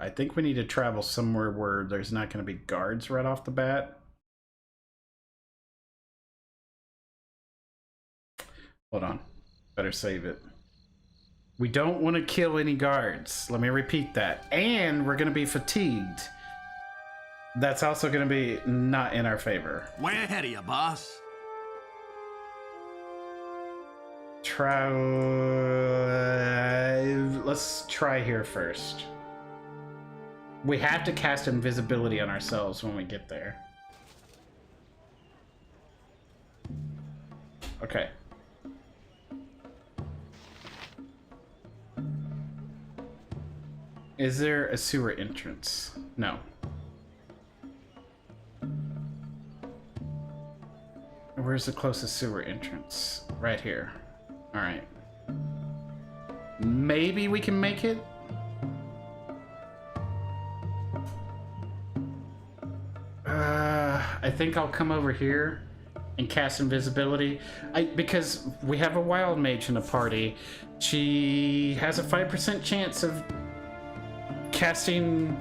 I think we need to travel somewhere where there's not going to be guards right off the bat. Hold on. Better save it. We don't want to kill any guards. Let me repeat that. And we're going to be fatigued. That's also going to be not in our favor. Way ahead of you, boss. Let's try here first. We have to cast invisibility on ourselves when we get there. Okay. Is there a sewer entrance? No. Where's the closest sewer entrance? Right here. All right. Maybe we can make it. I think I'll come over here and cast invisibility. Because we have a wild mage in the party. She has a 5% chance of casting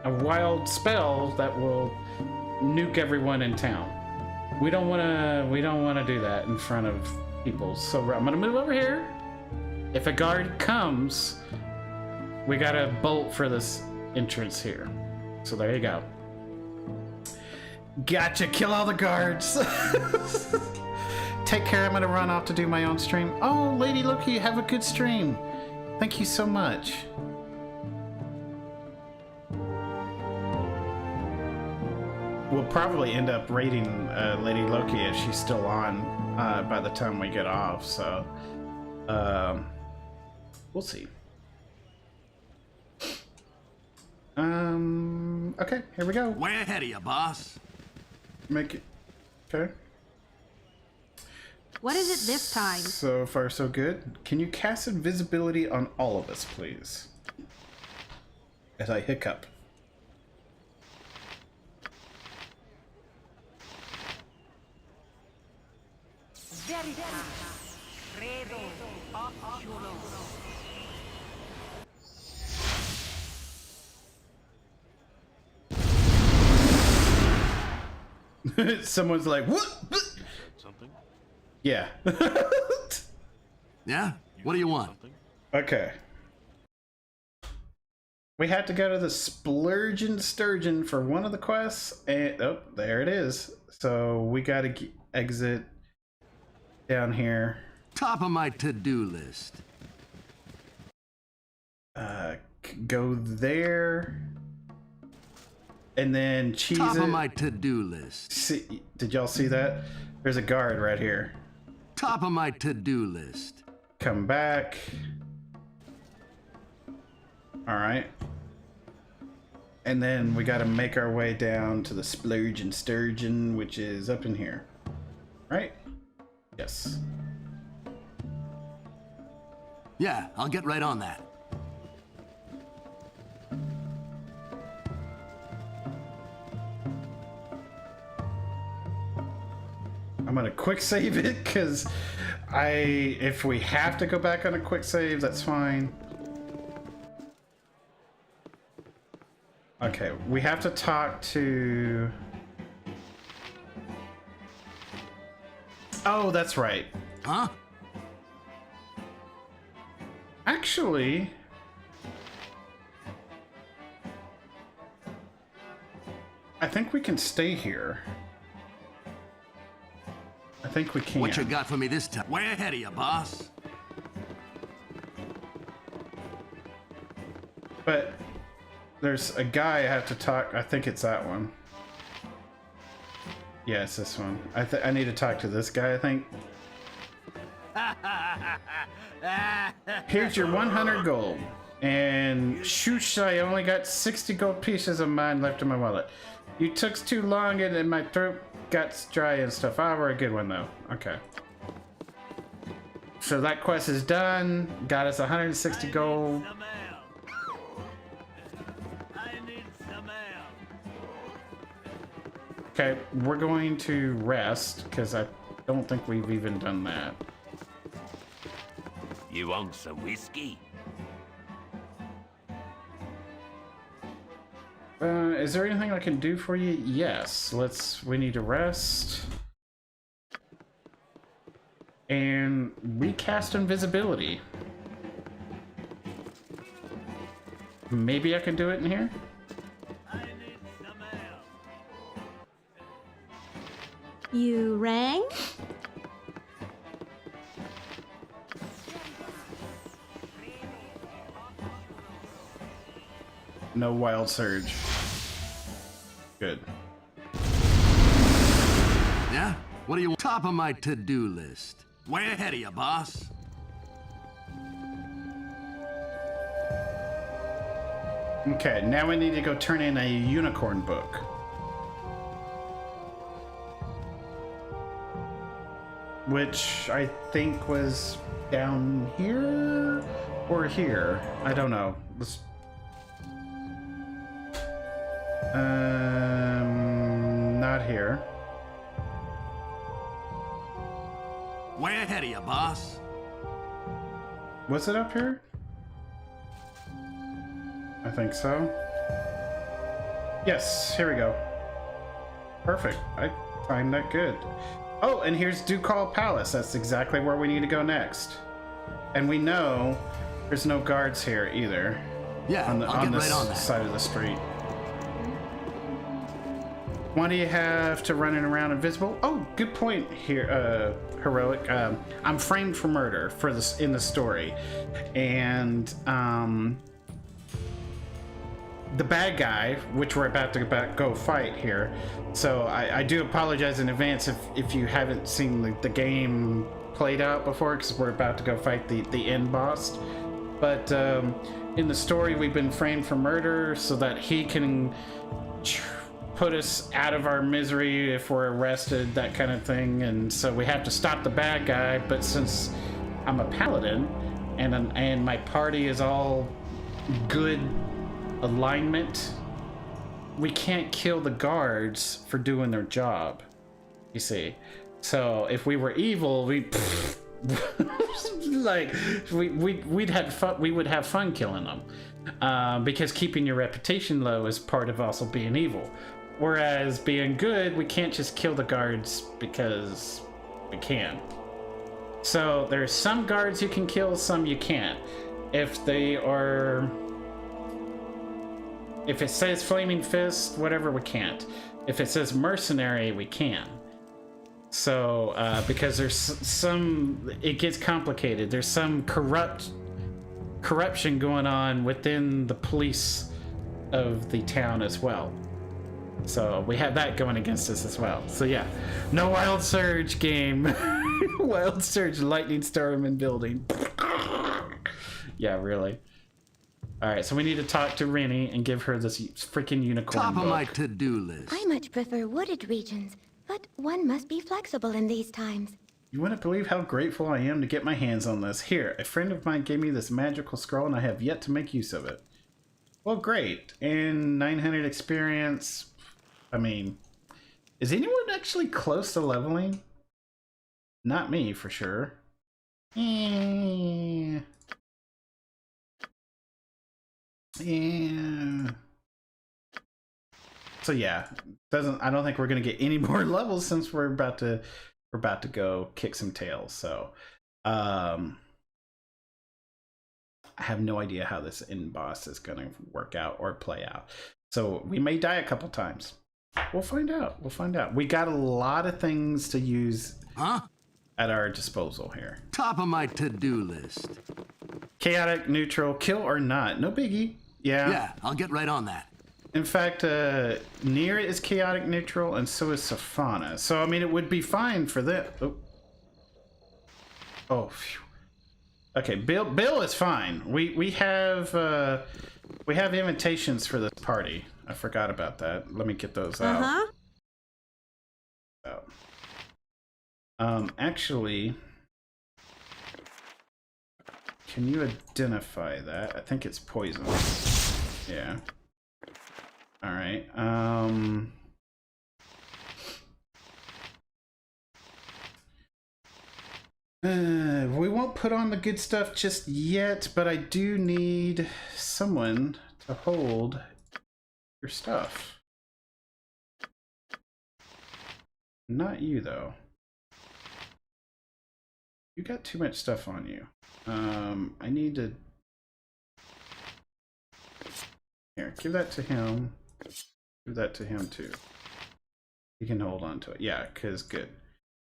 a wild spell that will nuke everyone in town. We don't want to do that in front of people. So I'm gonna move over here. If a guard comes, we gotta bolt for this entrance here. So there you go. Gotcha. Kill all the guards. Take care. I'm gonna run off to do my own stream. Oh, Lady Loki, have a good stream. Thank you so much. We'll probably end up raiding Lady Loki if she's still on by the time we get off, so we'll see. Okay, here we go. Way ahead of you, boss. Make it. Okay. What is it this time? So far, so good. Can you cast invisibility on all of us, please? As I hiccup. Someone's like, what? Something? Yeah. Yeah? What do you want? Okay. We had to go to the Splurgeon Sturgeon for one of the quests, and oh, there it is. So we gotta exit down here. Top of my to-do list. Go there, and then cheese Top it. of my to-do list. See, did y'all see that? There's a guard right here. Top of my to-do list. Come back. All right. And then we got to make our way down to the Splurgeon Sturgeon, which is up in here. Right? Yes. Yeah, I'll get right on that. I'm gonna quick save it because if we have to go back on a quick save, that's fine. Okay, we have to talk to... Oh, that's right. Huh? Actually... I think we can stay here. I think we can. What you got for me this time? Way ahead of you, boss. But there's a guy I have to talk. I think it's that one. Yeah, it's this one. I need to talk to this guy, I think. Here's your 100 gold. And shoosh, I only got 60 gold pieces of mine left in my wallet. You took too long and my throat got dry and stuff. Ah, we're a good one though. Okay. So that quest is done. Got us 160 gold. Okay, we're going to rest because I don't think we've even done that. You want some whiskey? Is there anything I can do for you? Yes. We need to rest. And recast invisibility. Maybe I can do it in here? You rang? No wild surge. Good. Yeah? What do you want? Top of my to-do list. Way ahead of you, boss. Okay, now we need to go turn in a unicorn book. Which I think was down here or here. I don't know. Let's... not here. Way ahead of you, boss. Was it up here? I think so. Yes, here we go. Perfect. I timed that good. Oh, and here's Ducal Palace. That's exactly where we need to go next. And we know there's no guards here either. Yeah, on this side of the street. Why do you have to run around invisible? Oh, good point here, Heroic. I'm framed for murder for this in the story, and the bad guy, which we're about to go fight here. So I do apologize in advance if you haven't seen the game played out before, because we're about to go fight the end boss. But in the story, we've been framed for murder so that he can put us out of our misery if we're arrested, that kind of thing. And so we have to stop the bad guy. But since I'm a paladin and my party is all good alignment, we can't kill the guards for doing their job, you see. So if we were evil, we'd would have fun killing them, because keeping your reputation low is part of also being evil. Whereas being good, we can't just kill the guards because we can. So there's some guards you can kill, some you can't. If it says Flaming Fist, whatever, we can't. If it says Mercenary, we can. So, because there's it gets complicated. There's some corruption going on within the police of the town as well. So we have that going against us as well. So yeah, no Wild Surge game. Wild Surge Lightning Storm in building. Yeah, really. All right, so we need to talk to Rennie and give her this freaking unicorn Top book. of my to-do list. I much prefer wooded regions, but one must be flexible in these times. You wouldn't believe how grateful I am to get my hands on this. Here, a friend of mine gave me this magical scroll and I have yet to make use of it. Well, great. And 900 experience. I mean, is anyone actually close to leveling? Not me, for sure. Yeah. So yeah, I don't think we're gonna get any more levels since we're about to go kick some tails. So I have no idea how this end boss is gonna work out or play out. So we may die a couple times. We'll find out. We'll find out. We got a lot of things to use at our disposal here. Top of my to-do list. Chaotic, neutral, kill or not. No biggie. Yeah. Yeah, I'll get right on that. In fact, Nier is chaotic neutral, and so is Safana. So I mean, it would be fine for that. Oh, phew. Okay. Bill is fine. We have invitations for this party. I forgot about that. Let me get those out. Actually, can you identify that? I think it's poison. Yeah. All right. We won't put on the good stuff just yet, but I do need someone to hold your your stuff. Not you, though. You got too much stuff on you. I need to... Here, give that to him. Give that to him, too. He can hold on to it. Yeah, because good.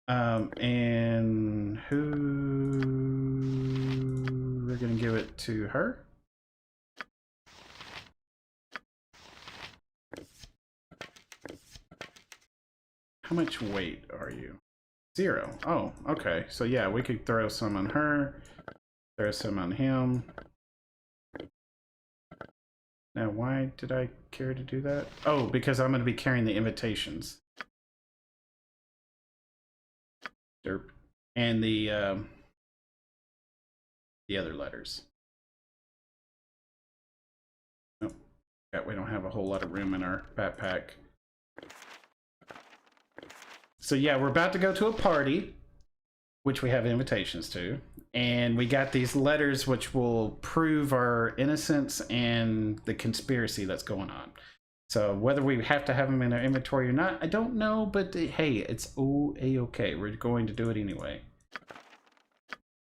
And who... We're going to give it to her. How much weight are you? 0. Oh, okay. So yeah, we could throw some on her, throw some on him. Now, why did I care to do that? Oh, because I'm going to be carrying the invitations. Derp. And the other letters. Oh, yeah, we don't have a whole lot of room in our backpack. So yeah, we're about to go to a party, which we have invitations to, and we got these letters which will prove our innocence and the conspiracy that's going on. So whether we have to have them in our inventory or not, I don't know, but hey, it's A-okay. We're going to do it anyway.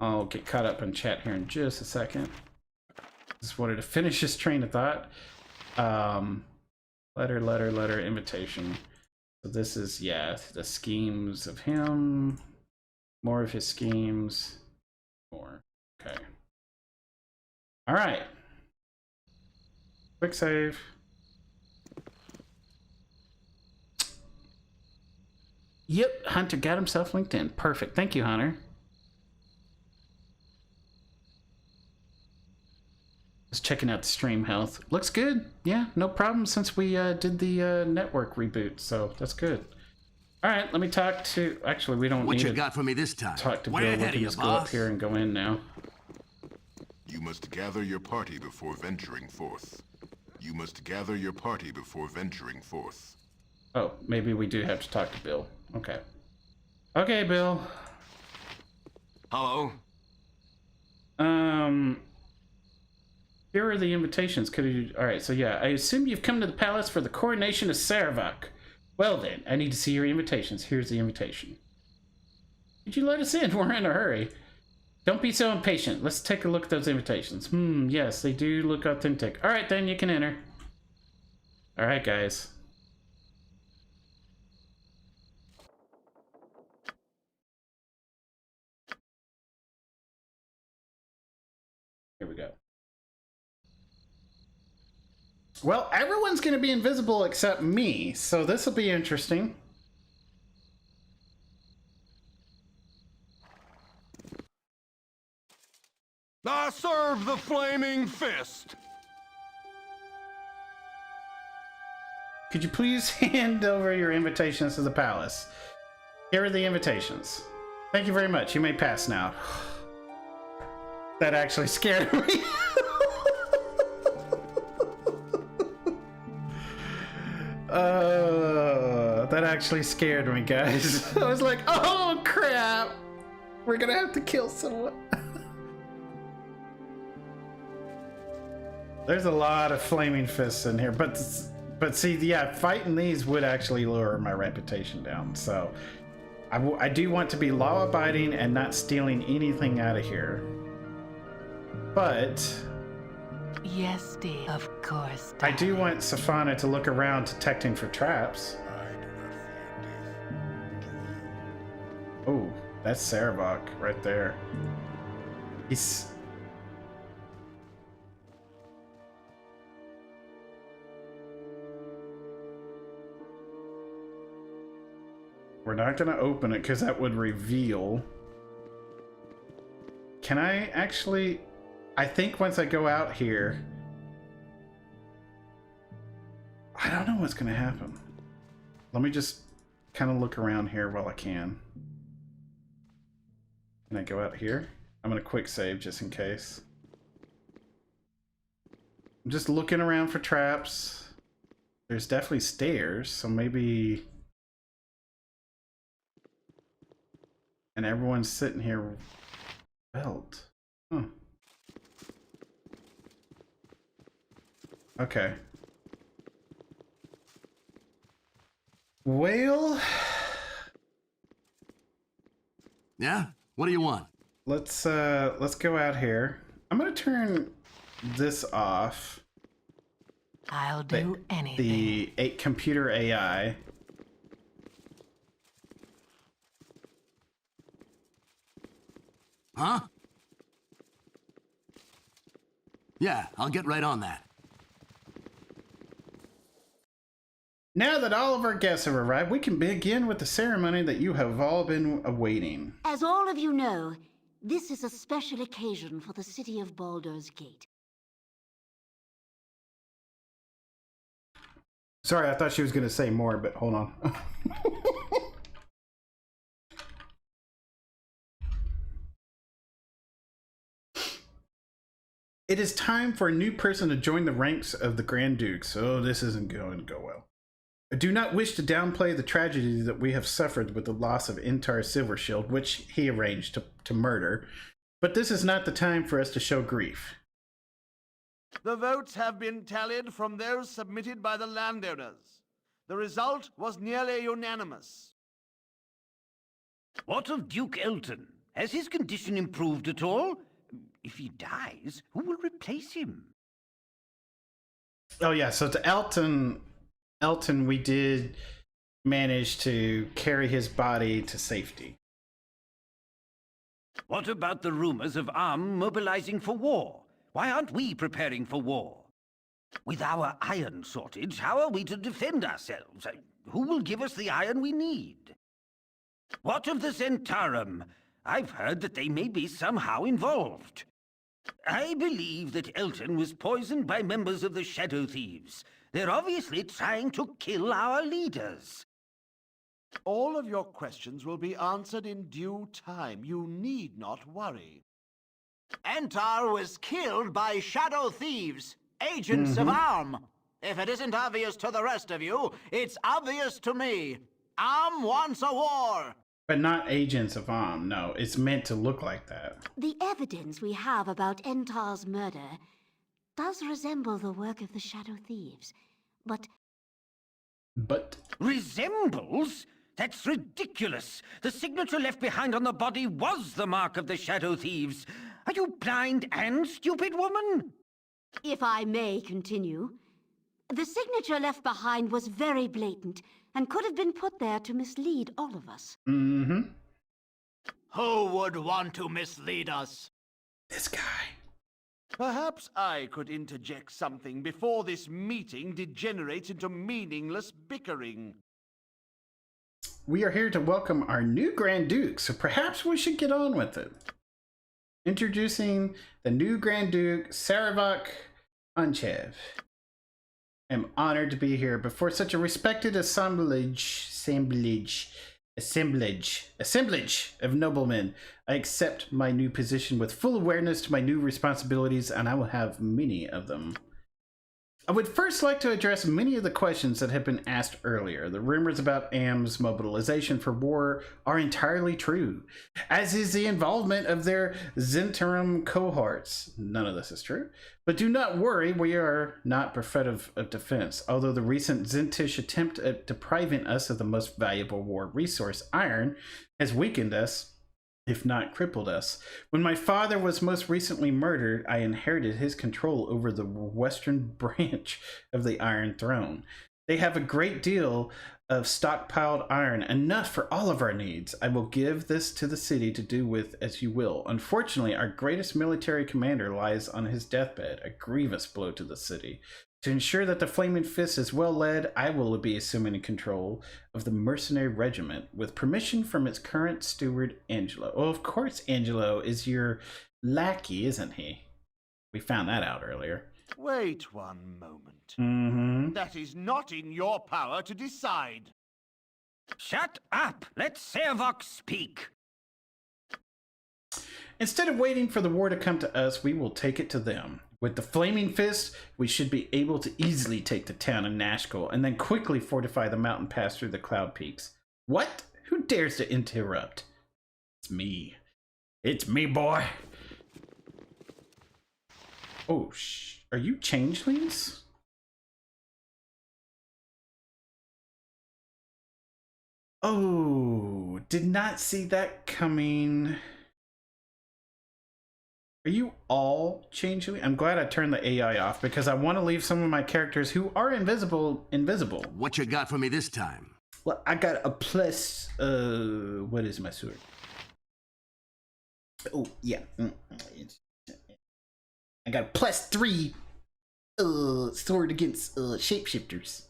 I'll get caught up in chat here in just a second. Just wanted to finish this train of thought. Letter, invitation. So this is, yeah, the schemes of him, more of his schemes, more. Okay. All right. Quick save. Yep, Hunter got himself LinkedIn. Perfect. Thank you, Hunter. Just checking out the stream health. Looks good. Yeah, no problem since we did the network reboot, so that's good. All right, let me talk to... Actually, we don't What need you got for me this time? talk to Way Bill. We ahead can of you, just go up boss. here and go in now. You must gather your party before venturing forth. You must gather your party before venturing forth. Oh, maybe we do have to talk to Bill. Okay. Okay, Bill. Hello? Here are the invitations. Could you... All right, so yeah, I assume you've come to the palace for the coronation of Sarevok. Well then, I need to see your invitations. Here's the invitation. Could you let us in? We're in a hurry. Don't be so impatient. Let's take a look at those invitations. Yes, they do look authentic. All right, then you can enter. All right, guys. Here we go. Well, everyone's going to be invisible except me, so this will be interesting. I serve the flaming fist. Could you please hand over your invitations to the palace? Here are the invitations. Thank you very much. You may pass now. That actually scared me. That actually scared me, guys. I was like, oh crap. We're gonna have to kill someone. There's a lot of flaming fists in here, but see, yeah, fighting these would actually lower my reputation down. So I do want to be law-abiding and not stealing anything out of here. But Yes, dear. Of course. I do want Safana to look around detecting for traps. Oh, that's Sarevok right there. He's... We're not gonna open it because that would reveal. Can I actually... I think once I go out here... I don't know what's gonna happen. Let me just kind of look around here while I can. Can I go out here? I'm gonna quick save just in case. I'm just looking around for traps. There's definitely stairs, so maybe... And everyone's sitting here. Belt. Huh. Okay. Well, Yeah? What do you want? let's go out here. I'm gonna turn this off. I'll do anything. The computer AI. Huh? Yeah, I'll get right on that. Now that all of our guests have arrived, we can begin with the ceremony that you have all been awaiting. As all of you know, this is a special occasion for the city of Baldur's Gate. Sorry, I thought she was going to say more, but hold on. It is time for a new person to join the ranks of the Grand Dukes. Oh, this isn't going to go well. I do not wish to downplay the tragedy that we have suffered with the loss of Intar Silvershield, which he arranged to murder, but this is not the time for us to show grief. The votes have been tallied from those submitted by the landowners. The result was nearly unanimous. What of Duke Elton? Has his condition improved at all? If he dies, who will replace him? Oh yeah, so to Elton, we did manage to carry his body to safety. What about the rumors of Arm mobilizing for war? Why aren't we preparing for war? With our iron shortage, how are we to defend ourselves? Who will give us the iron we need? What of the Zentarum? I've heard that they may be somehow involved. I believe that Elton was poisoned by members of the Shadow Thieves. They're obviously trying to kill our leaders. All of your questions will be answered in due time. You need not worry. Entar was killed by Shadow Thieves, agents of Arm. If it isn't obvious to the rest of you, it's obvious to me. Arm wants a war. But not agents of Om, no. It's meant to look like that. The evidence we have about Entar's murder does resemble the work of the Shadow Thieves, but... Resembles? That's ridiculous! The signature left behind on the body was the mark of the Shadow Thieves. Are you blind and stupid, woman? If I may continue, the signature left behind was very blatant and could have been put there to mislead all of us. Who would want to mislead us? This guy. Perhaps I could interject something before this meeting degenerates into meaningless bickering. We are here to welcome our new Grand Duke, so perhaps we should get on with it. Introducing the new Grand Duke, Sarevok Unchev. I'm honored to be here before such a respected assemblage of noblemen. I accept my new position with full awareness to my new responsibilities, and I will have many of them. I would first like to address many of the questions that have been asked earlier. The rumors about AM's mobilization for war are entirely true, as is the involvement of their Zentarum cohorts. None of this is true. But do not worry, we are not bereft of defense, although the recent Zentish attempt at depriving us of the most valuable war resource, iron, has weakened us, if not crippled us. When my father was most recently murdered, I inherited his control over the western branch of the Iron Throne. They have a great deal of stockpiled iron, enough for all of our needs. I will give this to the city to do with as you will. Unfortunately, our greatest military commander lies on his deathbed, a grievous blow to the city. To ensure that the Flaming Fist is well led, I will be assuming control of the mercenary regiment with permission from its current steward, Angelo. Oh, of course, Angelo is your lackey, isn't he? We found that out earlier. Wait one moment. That is not in your power to decide. Shut up! Let Sarevok speak! Instead of waiting for the war to come to us, we will take it to them. With the Flaming Fist, we should be able to easily take the town of Nashkel and then quickly fortify the mountain pass through the Cloud Peaks. What? Who dares to interrupt? It's me. It's me, boy. Oh, are you changelings? Oh, did not see that coming. Are you all changeling? I'm glad I turned the AI off because I want to leave some of my characters who are invisible. What you got for me this time? Well, I got a plus, what is my sword? Oh, yeah. I got a +3 sword against shapeshifters.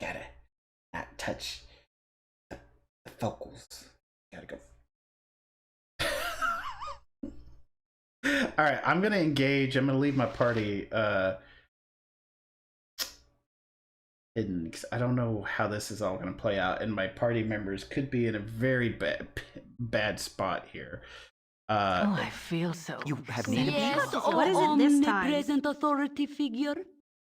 Gotta not touch the focals. Gotta go. All right, I'm gonna engage. I'm gonna leave my party hidden because I don't know how this is all gonna play out, and my party members could be in a very bad spot here. Oh, I feel so. You have Yes. What is it this time? Omnipresent authority figure.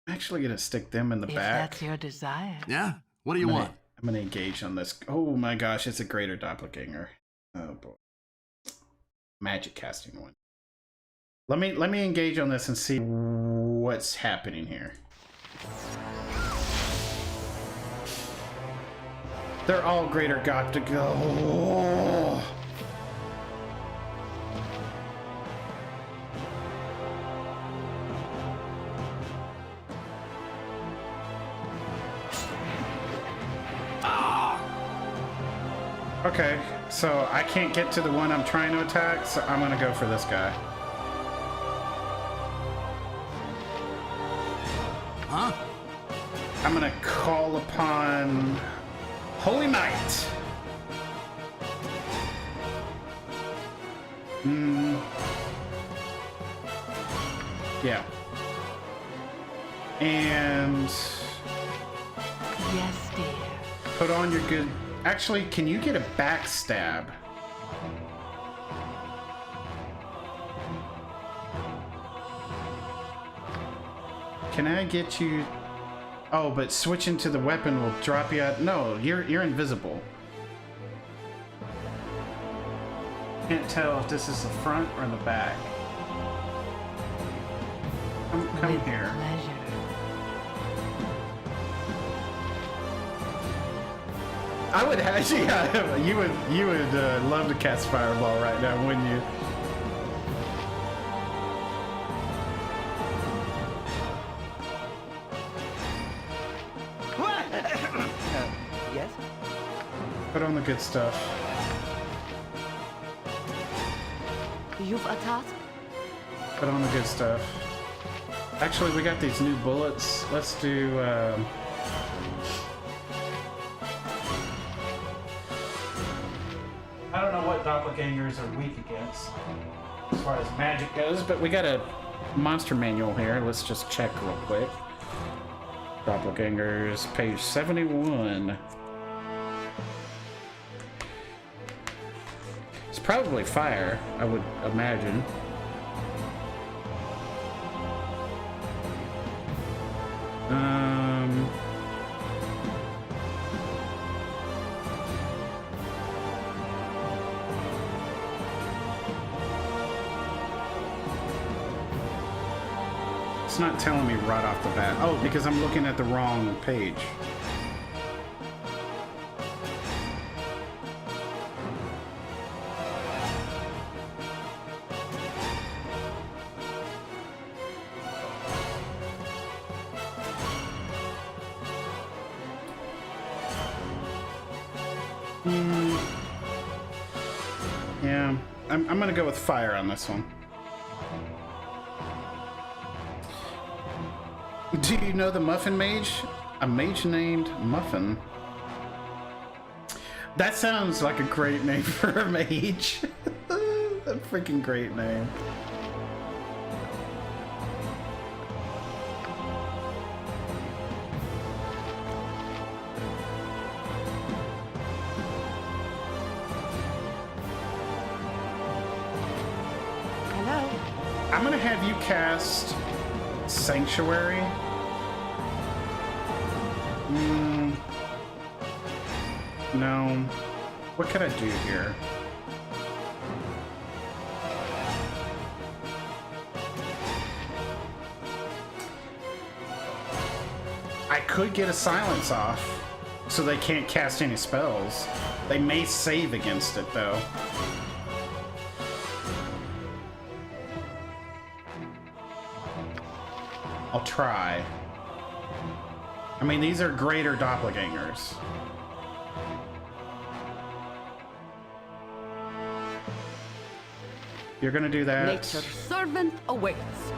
I'm actually gonna stick them in the If back. that's your desire. Yeah? What do you want? I'm gonna engage on this. Oh my gosh, it's a greater doppelganger. Oh boy, magic casting one. Let me engage on this and see what's happening here. They're all greater got to go. Oh. Okay, so I can't get to the one I'm trying to attack, so I'm gonna go for this guy. Huh? I'm gonna call upon Holy Might. Yeah. And Yes, dear. put on your good... Actually, can you get a backstab? Can I get you... Oh, but switching to the weapon will drop you out. No, you're invisible. Can't tell if this is the front or the back. Come With here. pleasure. I would actually, you would love to cast Fireball right now, wouldn't you? Yes? Put on the good stuff. You've a task? Put on the good stuff. Actually, we got these new bullets. Let's do, I don't know what doppelgangers are weak against as far as magic goes, but we got a monster manual here. Let's just check real quick. Doppelgangers, page 71. It's probably fire, I would imagine. It's not telling me right off the bat. Oh, because I'm looking at the wrong page. Yeah, I'm gonna go with fire on this one. Do you know the Muffin Mage? A mage named Muffin. That sounds like a great name for a mage. A freaking great name. Hello? I'm gonna have you cast Sanctuary. No. What could I do here? I could get a silence off so they can't cast any spells. They may save against it though. I'll try. I mean, these are greater doppelgangers. You're gonna do that. Nature's servant awaits.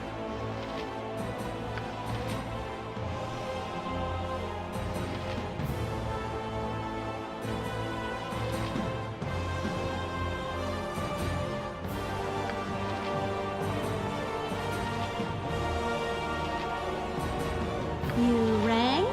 You rang?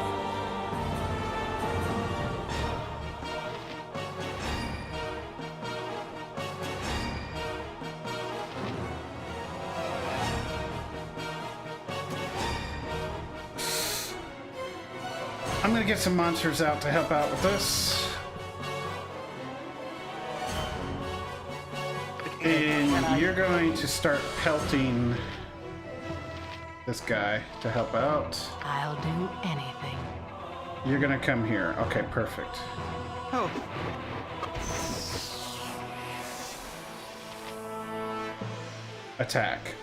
I'm gonna get some monsters out to help out with this. And you're going to start pelting this guy to help out. I'll do anything. You're gonna come here. Okay, perfect. Oh, Attack.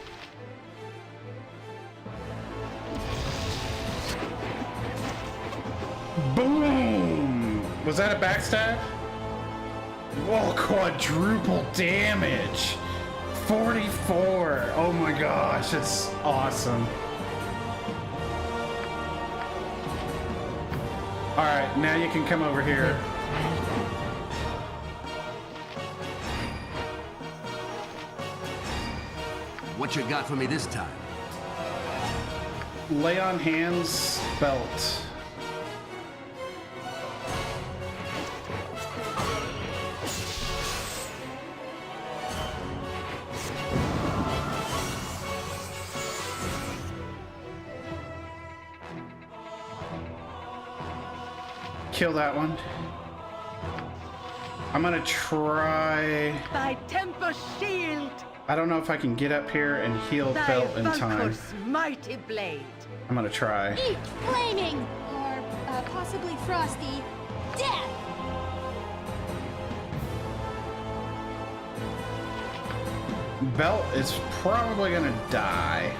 Boom! Was that a backstab? Whoa, quadruple damage! 44! Oh my gosh, that's awesome. Alright, now you can come over here. What you got for me this time? Lay on hands, belt. Kill that one. I'm gonna try. Thy temper shield, I don't know if I can get up here and heal thy Belt in time. Valkor's mighty blade. I'm gonna try. Eat flaming, or possibly frosty, death! Belt is probably gonna die.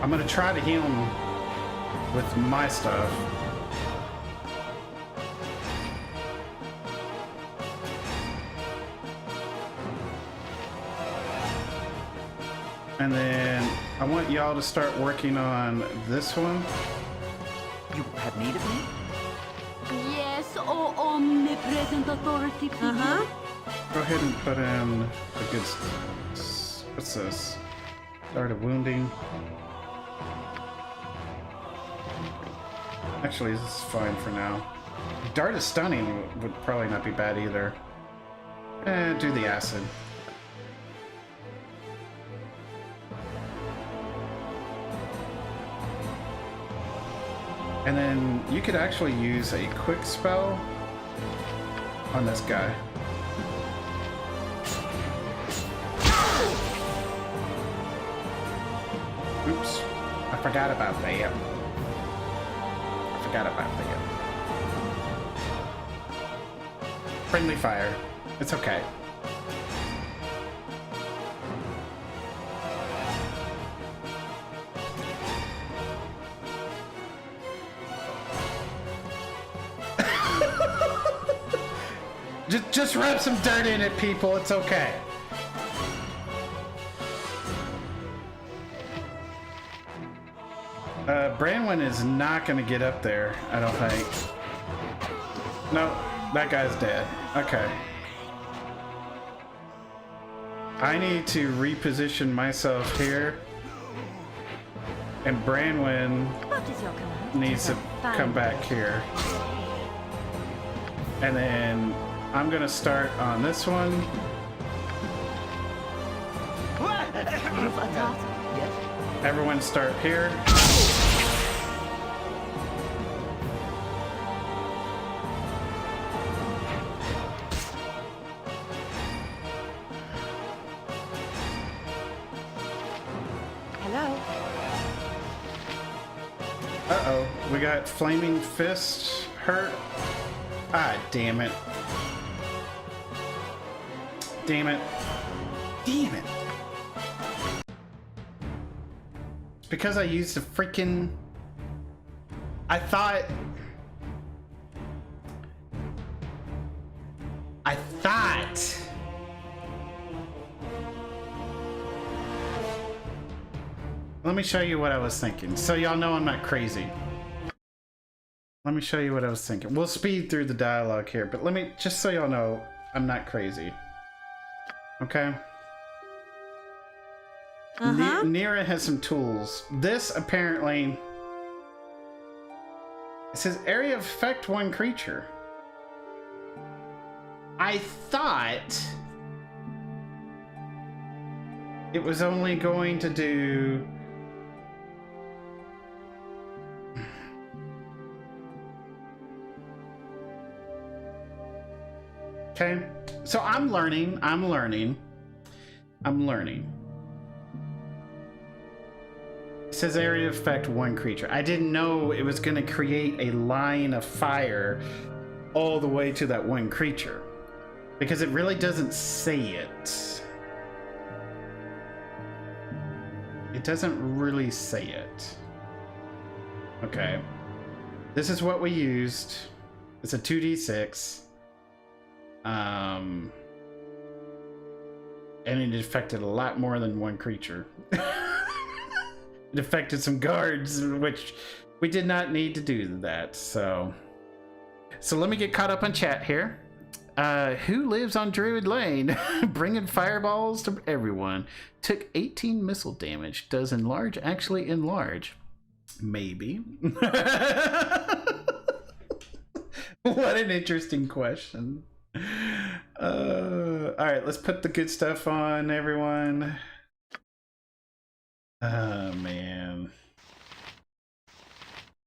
I'm gonna try to heal him with my stuff. And then I want y'all to start working on this one. you have need of me? Yes, oh omnipresent authority, people. Go ahead and put in a good. What's this? Start of wounding. Actually, this is fine for now. Dart of stunning would probably not be bad either. Do the acid. And then you could actually use a quick spell on this guy. Oops, I forgot about that. Forgot about that. Friendly fire. It's okay. Just rub some dirt in it, people. It's okay. Branwyn is not going to get up there, I don't think. No, that guy's dead. Okay. I need to reposition myself here. And Branwyn What is your command? needs to come back here. And then I'm going to start on this one. Everyone start here. Hello? Uh-oh, we got Flaming Fist hurt. Ah, damn it. Damn it. Damn it. It's because I used the freaking... I thought... Let me show you what I was thinking, so y'all know I'm not crazy. Let me show you what I was thinking. We'll speed through the dialogue here, but let me, just so y'all know, I'm not crazy. Okay? Nira has some tools. This apparently... It says area of effect one creature. I thought... it was only going to do... Okay, so I'm learning. It says area effect one creature. I didn't know it was going to create a line of fire all the way to that one creature, because it really doesn't say it. It doesn't really say it. Okay, this is what we used. It's a 2d6. And it affected a lot more than one creature. It affected some guards, which we did not need to do that. So let me get caught up on chat here. Who lives on Druid Lane? Bringing fireballs to everyone. Took 18 missile damage. Does enlarge actually enlarge? Maybe. What an interesting question. All right, let's put the good stuff on, everyone. Oh man,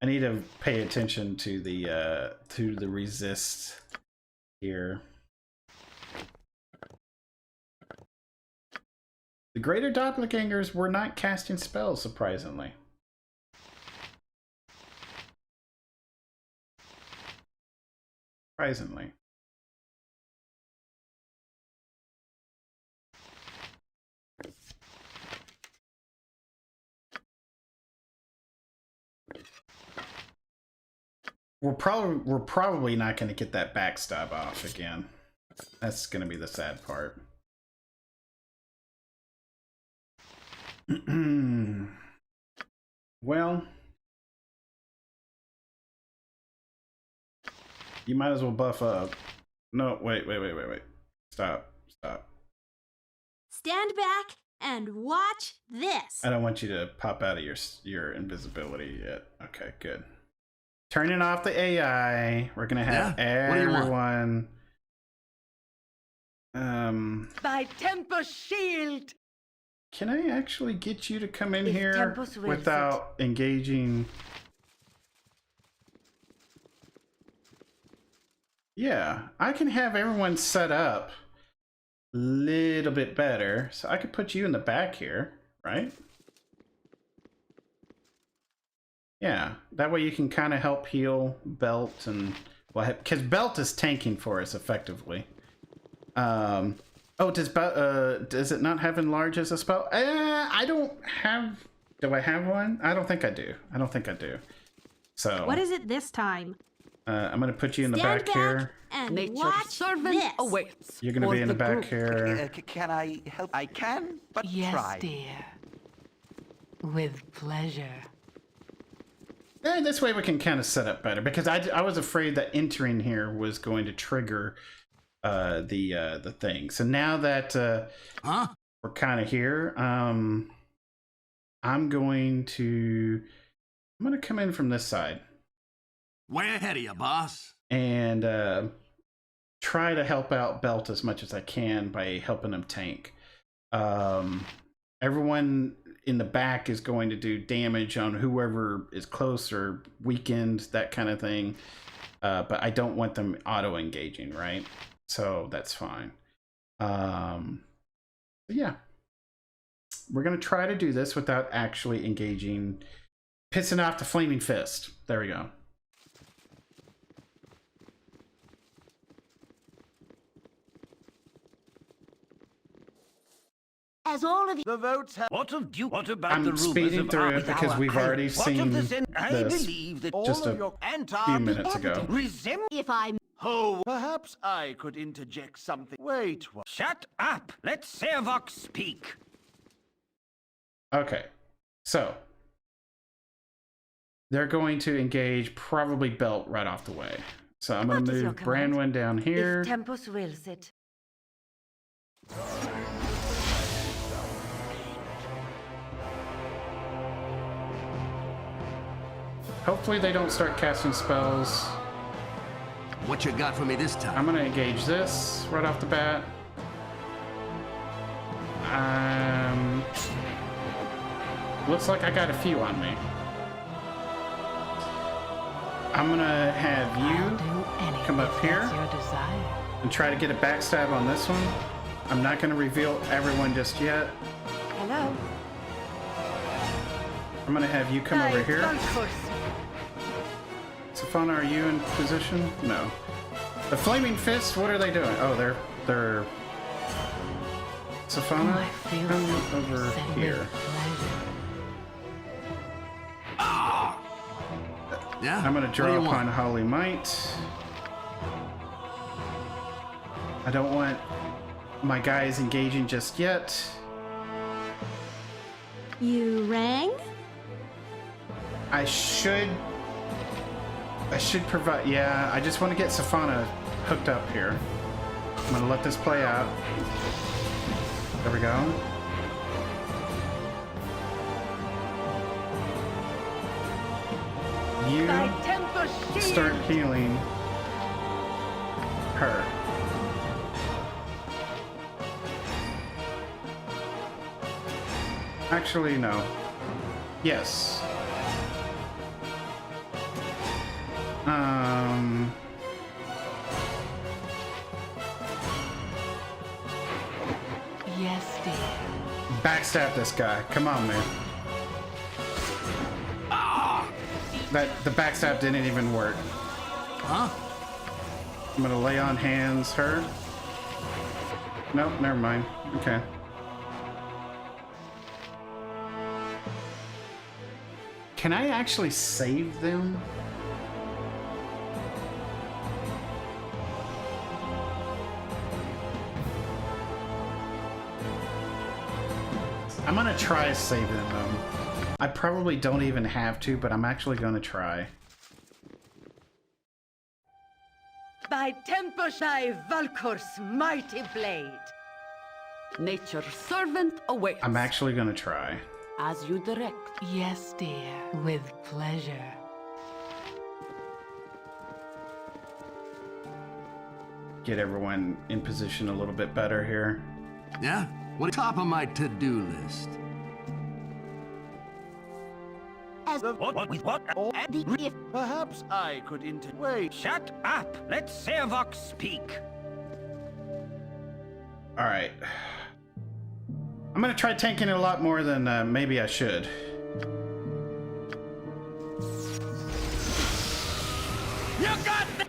I need to pay attention to the resist here. The greater doppelgangers were not casting spells, surprisingly. Surprisingly. We're probably not going to get that backstab off again. That's going to be the sad part. Well, you might as well buff up. No, wait. Stop. Stand back and watch this. I don't want you to pop out of your invisibility yet. Okay, good. Turning off the AI. We're gonna have everyone. My temper shield. Can I actually get you to come in here without engaging? Yeah, I can have everyone set up a little bit better. So I could put you in the back here, right? Yeah, that way you can kind of help heal Belt and, well, because Belt is tanking for us effectively. Oh, does it not have enlarge as a spell? I don't have. Do I have one? I don't think I do. So what is it this time? I'm gonna put you in the back here. And Nature's watch servant this. awaits. You're gonna be in the back group. here. Can I help? I can, but Yes, try. dear. With pleasure. This way we can kind of set up better, because I was afraid that entering here was going to trigger the thing. So now that we're kind of here, I'm going to come in from this side. Way ahead of you, boss. And try to help out Belt as much as I can by helping him tank. Everyone in the back is going to do damage on whoever is close or weakened, that kind of thing. But I don't want them auto-engaging, right? So that's fine. Yeah. we're gonna try to do this without actually engaging, pissing off the Flaming Fist. There we go. As all of you... The votes have... What about I'm the rumors speeding of through our, it because we've already seen this. I this believe that just a few minutes ago. If I'm... Oh, perhaps I could interject something. Wait, what? Shut up! Let Sarevok speak. Okay, so they're going to engage probably Belt right off the way. So I'm going to move Branwen down here. If Tempus wills it. Hopefully they don't start casting spells. What you got for me this time? I'm going to engage this right off the bat. Looks like I got a few on me. I'm going to have you come up here and try to get a backstab on this one. I'm not going to reveal everyone just yet. Hello. I'm going to have you come over here. Safana, are you in position? No. The Flaming Fist, what are they doing? Oh, they're... Safana, come over here. Yeah? I'm going to draw upon Holy Might. I don't want my guys engaging just yet. You rang? I should provide... Yeah, I just want to get Safana hooked up here. I'm going to let this play out. There we go. You start healing her. Actually, no. Yes. Yes, dear. Backstab this guy. Come on, man. The backstab didn't even work. Huh? I'm gonna lay on hands her. Nope, never mind. Okay. Can I actually save them? I'm gonna try saving them. I probably don't even have to, but I'm actually gonna try. By Tempus thy Valkor's mighty blade. Nature's servant awaits. I'm actually gonna try. As you direct. Yes, dear. With pleasure. Get everyone in position a little bit better here. Yeah? What's top of my to-do list? As What? If perhaps I could wait. Shut up! Let Sarevok speak. Alright. I'm gonna try tanking it a lot more than maybe I should. You got this!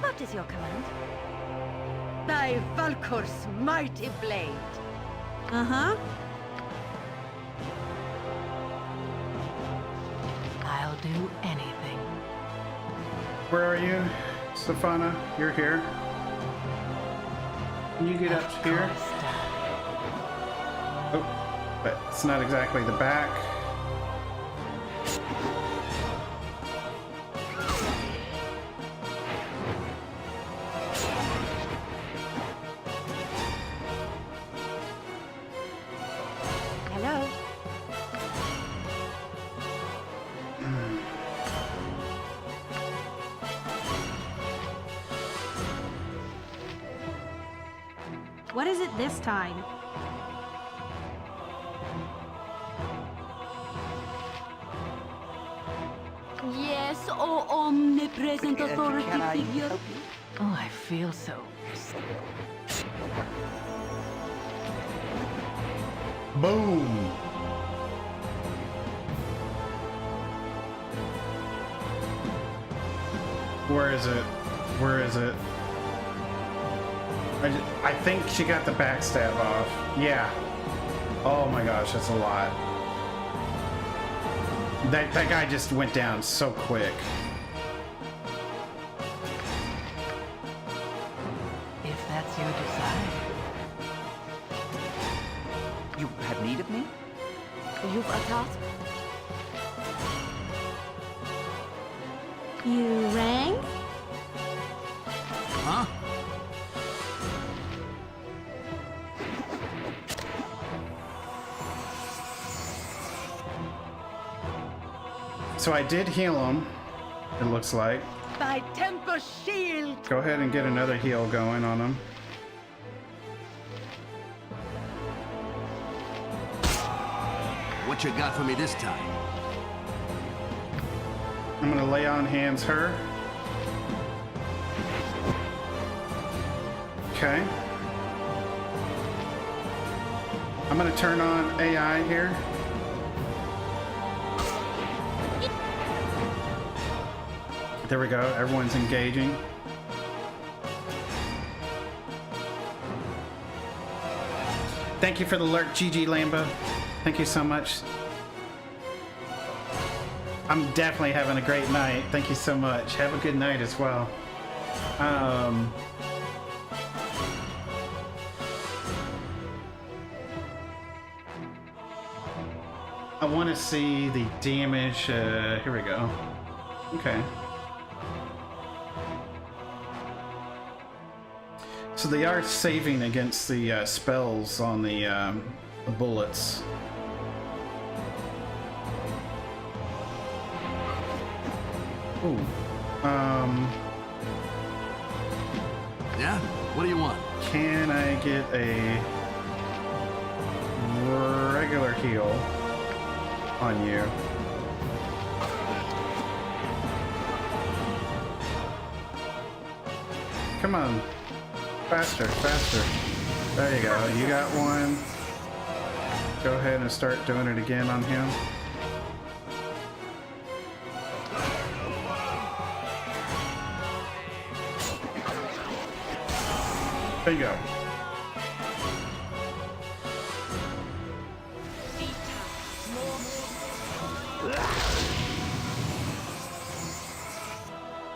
What is your command? Thy Valkor's mighty blade. Uh-huh. I'll do anything. Where are you, Safana? You're here. Can you get up here? Oh, but it's not exactly the back. Hello. What is it this time? yes, oh omnipresent authority figure. Oh, I feel so. Boom. Where is it? Where is it? I think she got the backstab off. Yeah. Oh my gosh, that's a lot. That guy just went down so quick. If that's your desire. You have need of me? You've a task? You rang? Huh? So I did heal him, it looks like. Thy temper shield! Go ahead and get another heal going on him. What you got for me this time? I'm gonna lay on hands her. Okay. I'm gonna turn on AI here. There we go, everyone's engaging. Thank you for the lurk, GG Lambo. Thank you so much. I'm definitely having a great night. Thank you so much. Have a good night as well. I want to see the damage. Here we go. Okay. So they are saving against the spells on the bullets. Ooh. Yeah? What do you want? Can I get a regular heal on you? Come on. Faster, faster. There you go. You got one. Go ahead and start doing it again on him. There you go.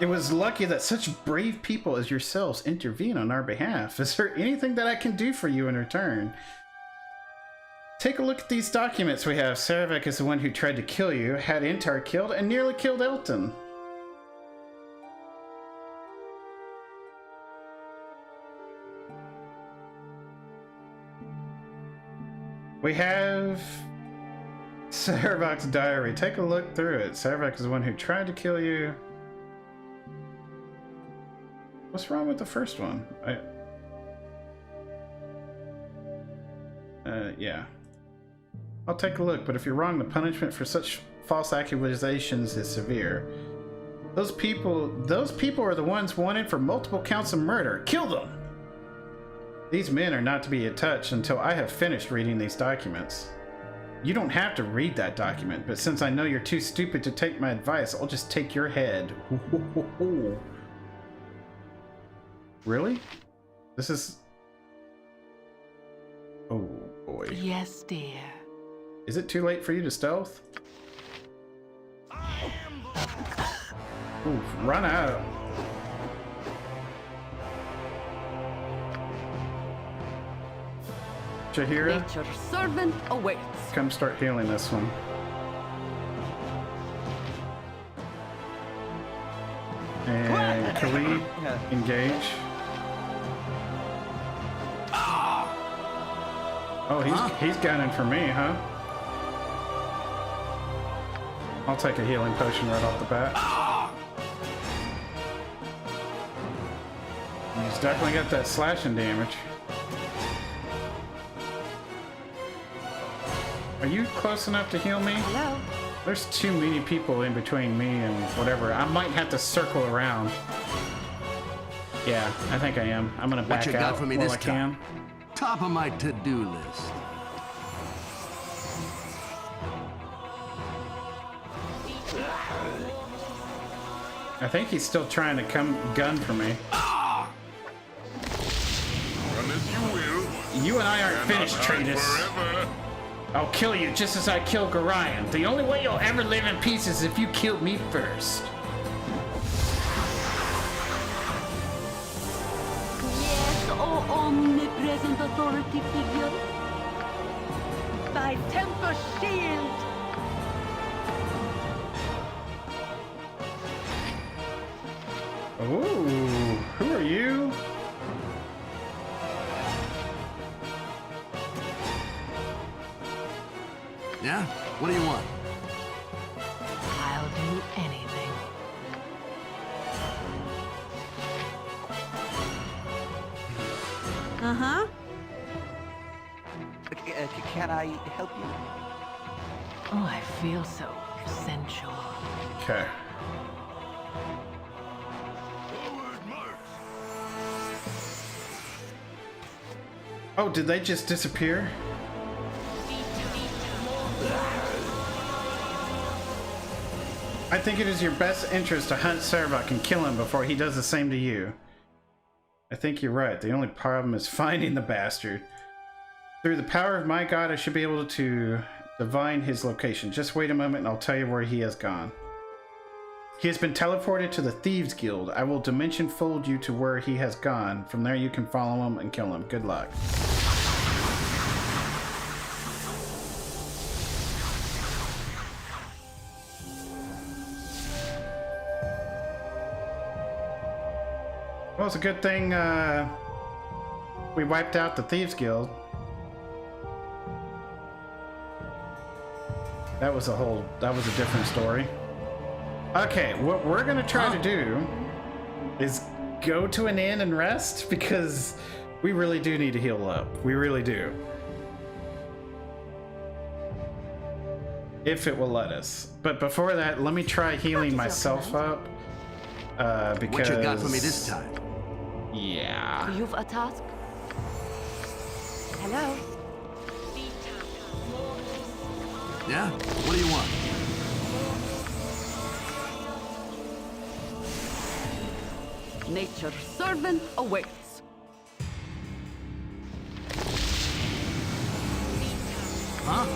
It was lucky that such brave people as yourselves intervene on our behalf. Is there anything that I can do for you in return? Take a look at these documents we have. Sarevok is the one who tried to kill you, had Intar killed, and nearly killed Elton. We have Sarevok's diary. Take a look through it. Sarevok is the one who tried to kill you. What's wrong with the first one? Yeah. I'll take a look, but if you're wrong, the punishment for such false accusations is severe. Those people are the ones wanted for multiple counts of murder. Kill them! These men are not to be touched until I have finished reading these documents. You don't have to read that document, but since I know you're too stupid to take my advice, I'll just take your head. Really? This is... Oh, boy. Yes, dear. Is it too late for you to stealth? Oof, run out. Jahira? Nature's servant awaits. Come start healing this one. And Khalid, engage. Oh, he's gunning for me, huh? I'll take a healing potion right off the bat. He's definitely got that slashing damage. Are you close enough to heal me? Hello? There's too many people in between me and whatever. I might have to circle around. Yeah, I think I am. I'm gonna back What you got out for me while this I can. Top of my to-do list. I think he's still trying to come gun for me. Run as you will. You and I aren't Cannot finished, hide traitors. forever. I'll kill you just as I killed Gorion. The only way you'll ever live in peace is if you killed me first. Yes, oh omnipresent authority figure. Thy temper shield! Ooh, who are you? Yeah? What do you want? I'll do anything. Uh-huh. Can I help you? Oh, I feel so sensual. Okay. Oh, did they just disappear? I think it is your best interest to hunt Sarevok and kill him before he does the same to you. I think you're right. The only problem is finding the bastard. Through the power of my god, I should be able to divine his location. Just wait a moment and I'll tell you where he has gone. He has been teleported to the Thieves Guild. I will dimension fold you to where he has gone. From there you can follow him and kill him. Good luck. Well, it's a good thing we wiped out the Thieves Guild. That was a different story. Okay, what we're gonna try to do is go to an inn and rest, because we really do need to heal up. We really do. If it will let us. But before that, let me try healing myself up. Because... What you got for me this time? Yeah. You've a task? Hello? Yeah? What do you want? Nature's servant awaits. Huh?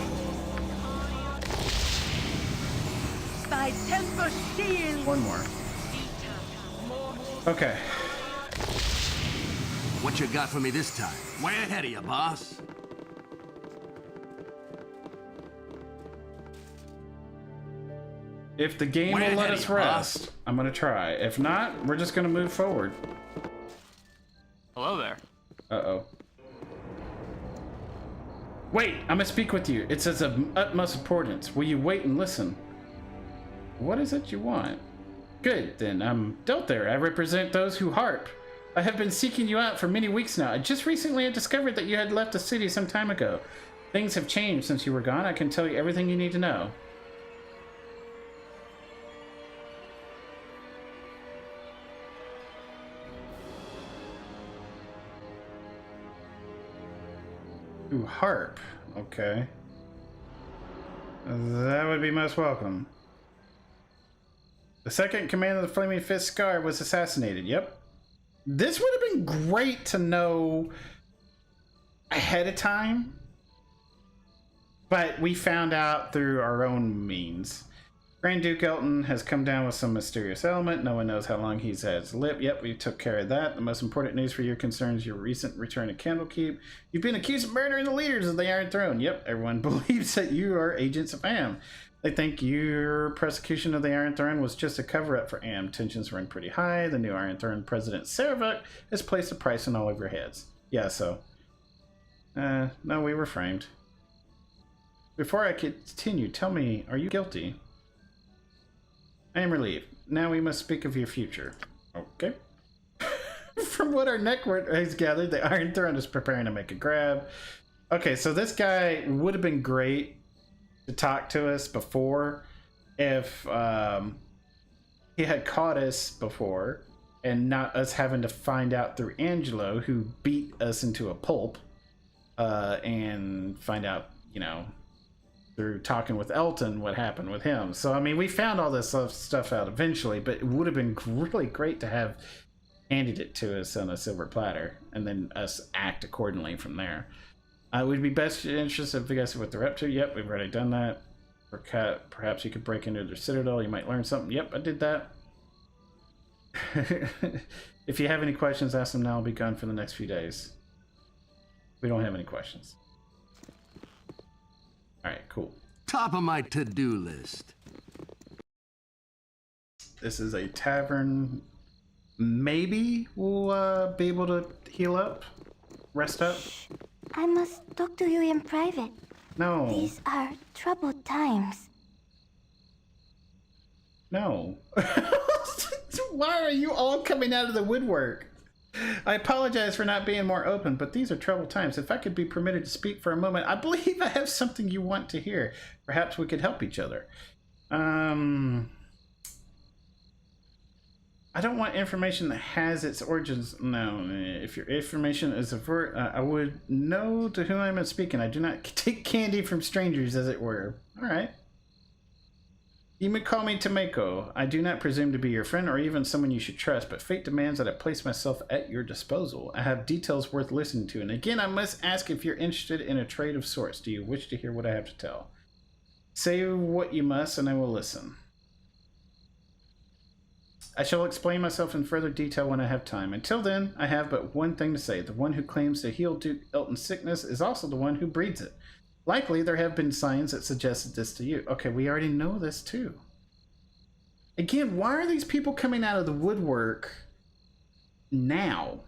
Thy temper shield! One more. Okay. What you got for me this time? Way ahead of you, boss. If the game will let us rest, I'm gonna try. If not, we're just gonna move forward. Hello there. Uh-oh. Wait, I'm gonna speak with you. It says of utmost importance. Will you wait and listen? What is it you want? Good, then I'm dealt there. I represent those who harp. I have been seeking you out for many weeks now. I just recently had discovered that you had left the city some time ago. Things have changed since you were gone. I can tell you everything you need to know. Ooh, harp. Okay. That would be most welcome. The second commander of the Flaming Fist Scar was assassinated. Yep. This would have been great to know ahead of time, but we found out through our own means. Grand Duke Elton has come down with some mysterious ailment. No one knows how long he's had his lip. Yep, we took care of that. The most important news for you concerns your recent return to Candlekeep. You've been accused of murdering the leaders of the Iron Throne. Yep, everyone believes that you are agents of Am. They think your persecution of the Iron Throne was just a cover-up for Am. Tensions run pretty high. The new Iron Throne President Sarevok has placed a price on all of your heads. Yeah, so. No, we were framed. Before I continue, tell me, are you guilty? I am relieved. Now we must speak of your future. Okay. From what our network has gathered, the Iron Throne is preparing to make a grab. Okay, so this guy would have been great to talk to us before if he had caught us before and not us having to find out through Angelo, who beat us into a pulp, and find out, you know, through talking with Elton what happened with him. So, I mean, we found all this stuff out eventually, but it would have been really great to have handed it to us on a silver platter and then us act accordingly from there. We'd be best interested if you guys see what they're up to. Yep, we've already done that. Perhaps you could break into their citadel. You might learn something. Yep, I did that. If you have any questions, ask them now. I'll be gone for the next few days. We don't have any questions. All right, cool. Top of my to-do list. This is a tavern. Maybe we'll be able to heal up, rest up. I must talk to you in private. No. These are troubled times. No. Why are you all coming out of the woodwork? I apologize for not being more open, but these are troubled times. If I could be permitted to speak for a moment, I believe I have something you want to hear. Perhaps we could help each other. I don't want information that has its origins. No, if your information is avert, I would know to whom I'm speaking. I do not take candy from strangers, as it were. All right. You may call me Tomeko. I do not presume to be your friend or even someone you should trust, but fate demands that I place myself at your disposal. I have details worth listening to, and again, I must ask if you're interested in a trade of sorts. Do you wish to hear what I have to tell? Say what you must, and I will listen. I shall explain myself in further detail when I have time. Until then, I have but one thing to say. The one who claims to heal Duke Elton's sickness is also the one who breeds it. Likely, there have been signs that suggested this to you. Okay, we already know this too. Again, why are these people coming out of the woodwork now?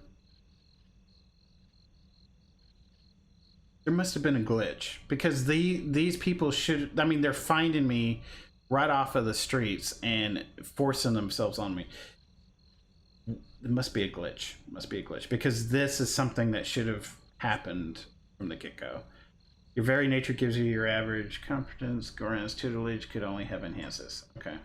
There must have been a glitch. Because these people should... I mean, they're finding me right off of the streets and forcing themselves on me. It must be a glitch. It must be a glitch. Because this is something that should have happened from the get-go. Your very nature gives you your average competence. Goran's tutelage could only have enhanced this. Okay.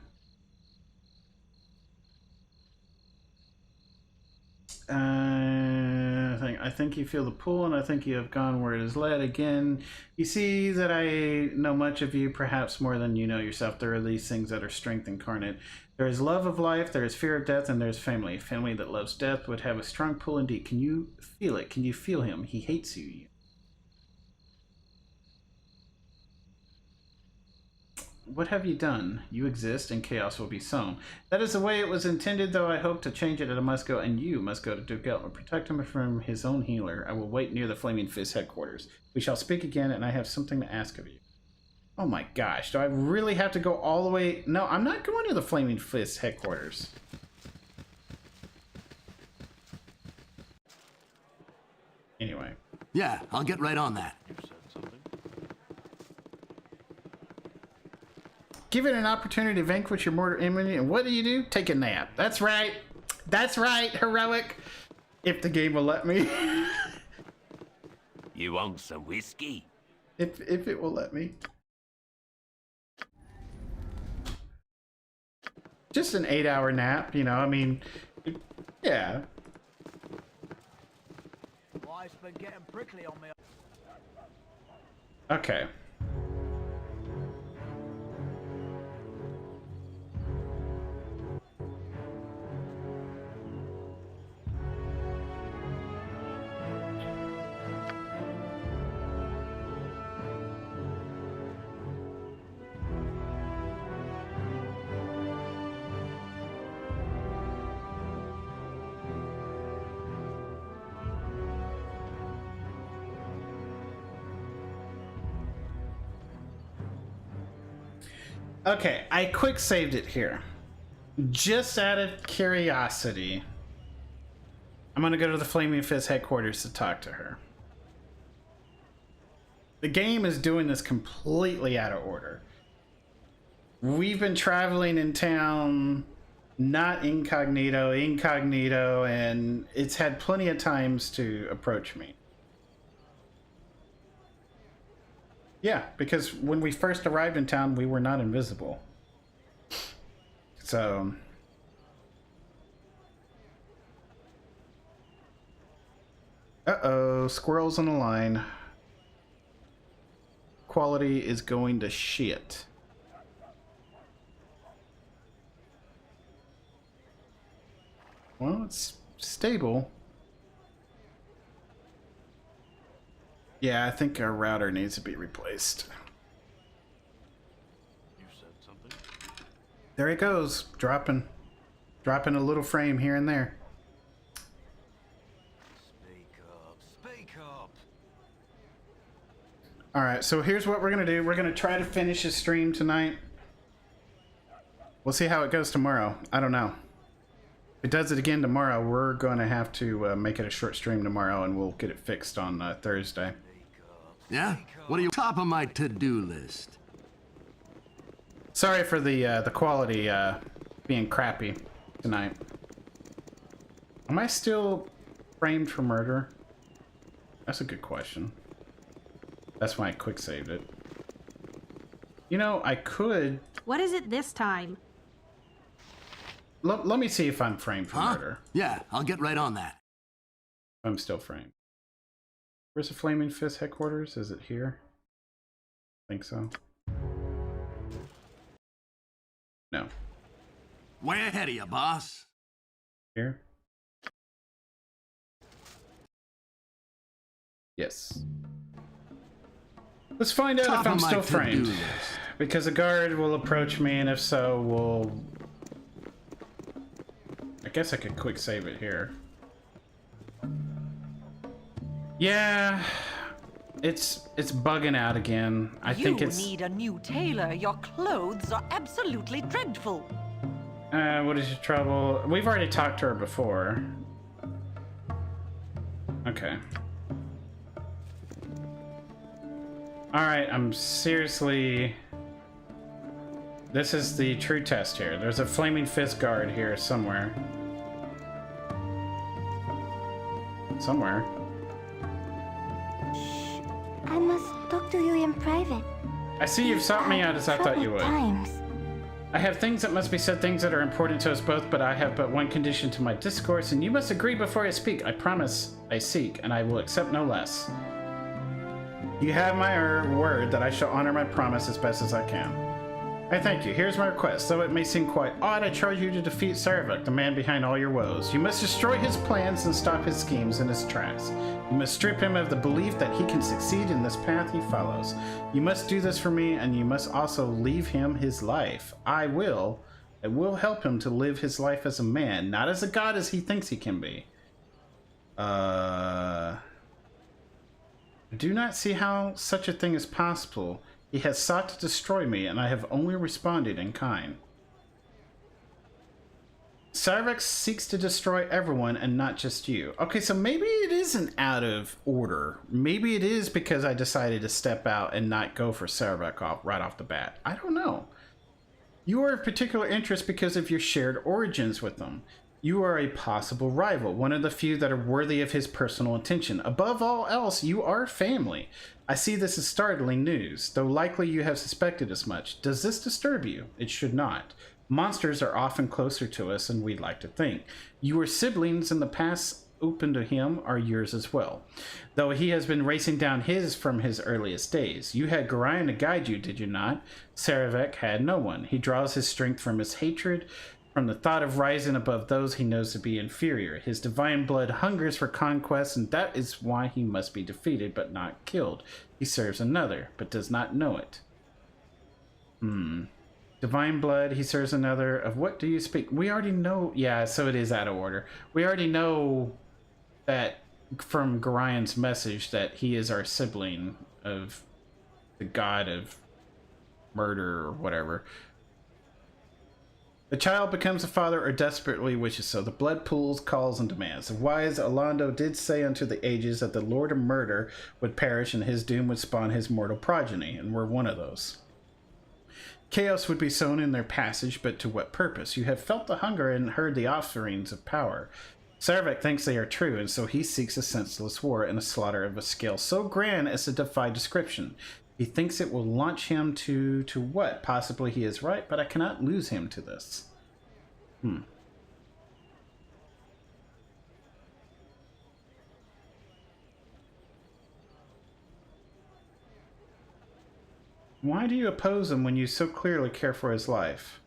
I think you feel the pull, and I think you have gone where it is led. Again, you see that I know much of you, perhaps more than you know yourself. There are these things that are strength incarnate. There is love of life, there is fear of death, and there is family. Family that loves death would have a strong pull indeed. Can you feel it? Can you feel him? He hates you. What have you done? You exist, and chaos will be sown. That is the way it was intended, though I hope to change it, and I must go, and you must go to Duke Elton. Protect him from his own healer. I will wait near the Flaming Fist headquarters. We shall speak again, and I have something to ask of you. Oh my gosh, do I really have to go all the way? No, I'm not going to the Flaming Fist headquarters. Anyway. Yeah, I'll get right on that. Give it an opportunity to vanquish your mortal enemy, and what do? Take a nap. That's right. That's right, heroic. If the game will let me. You want some whiskey? If it will let me. Just an 8-hour nap, you know, I mean, yeah. Life's been getting prickly on me. Okay. Okay, I quick saved it here. Just out of curiosity, I'm gonna go to the Flaming Fist headquarters to talk to her. The game is doing this completely out of order. We've been traveling in town, not incognito, and it's had plenty of times to approach me. Yeah, because when we first arrived in town, we were not invisible. So... Uh-oh, squirrels on the line. quality is going to shit. Well, it's stable. Yeah, I think our router needs to be replaced. You said something? There it goes, dropping a little frame here and there. Speak up. All right, so here's what we're gonna do. We're gonna try to finish the stream tonight. We'll see how it goes tomorrow. I don't know. If it does it again tomorrow, we're gonna have to make it a short stream tomorrow, and we'll get it fixed on Thursday. Yeah? What are you top of my to-do list? Sorry for the quality being crappy tonight. Am I still framed for murder? That's a good question. That's why I quick saved it. You know, I could... What is it this time? Let me see if I'm framed for murder. Yeah, I'll get right on that. I'm still framed. Where's the Flaming Fist headquarters? Is it here? I think so. No. Way ahead of you, boss. Here? Yes. Let's find out if I'm still framed. Because a guard will approach me, and if so, we'll... I guess I could quick save it here. Yeah, it's bugging out again. I think it's... You need a new tailor. Your clothes are absolutely dreadful. What is your trouble? We've already talked to her before. Okay. Alright, I'm seriously... This is the true test here. There's a Flaming Fist guard here somewhere. Somewhere. I must talk to you in private. I see you've sought me out as I thought you would. Times. I have things that must be said, things that are important to us both, but I have but one condition to my discourse, and you must agree before I speak. I promise I seek, and I will accept no less. You have my word that I shall honor my promise as best as I can. I thank you. Here's my request. Though it may seem quite odd, I charge you to defeat Sarevok, the man behind all your woes. You must destroy his plans and stop his schemes in his tracks. You must strip him of the belief that he can succeed in this path he follows. You must do this for me, and you must also leave him his life. I will help him to live his life as a man, not as a god as he thinks he can be. I do not see how such a thing is possible. He has sought to destroy me, and I have only responded in kind. Sarevok seeks to destroy everyone and not just you. Okay, so maybe it isn't out of order. Maybe it is because I decided to step out and not go for Sarevok right off the bat. I don't know. You are of particular interest because of your shared origins with them. You are a possible rival, one of the few that are worthy of his personal attention. Above all else, you are family. I see this as startling news, though likely you have suspected as much. Does this disturb you? It should not. Monsters are often closer to us than we'd like to think. You were siblings, and the paths open to him are yours as well. Though he has been racing down his from his earliest days. You had Gorion to guide you, did you not? Sarevok had no one. He draws his strength from his hatred, from the thought of rising above those he knows to be inferior. His divine blood hungers for conquest, and that is why he must be defeated but not killed. He serves another, but does not know it. Divine blood, he serves another. Of what do you speak? We already know. Yeah, so it is out of order. We already know that from Gorion's message that he is our sibling of the god of murder or whatever. The child becomes a father or desperately wishes so. The blood pools, calls, and demands. The wise Alando did say unto the ages that the lord of murder would perish and his doom would spawn his mortal progeny, and we're one of those. Chaos would be sown in their passage, but to what purpose? You have felt the hunger and heard the offerings of power. Sarevok thinks they are true, and so he seeks a senseless war and a slaughter of a scale so grand as to defy description. He thinks it will launch him to what? Possibly he is right, but I cannot lose him to this. Why do you oppose him when you so clearly care for his life?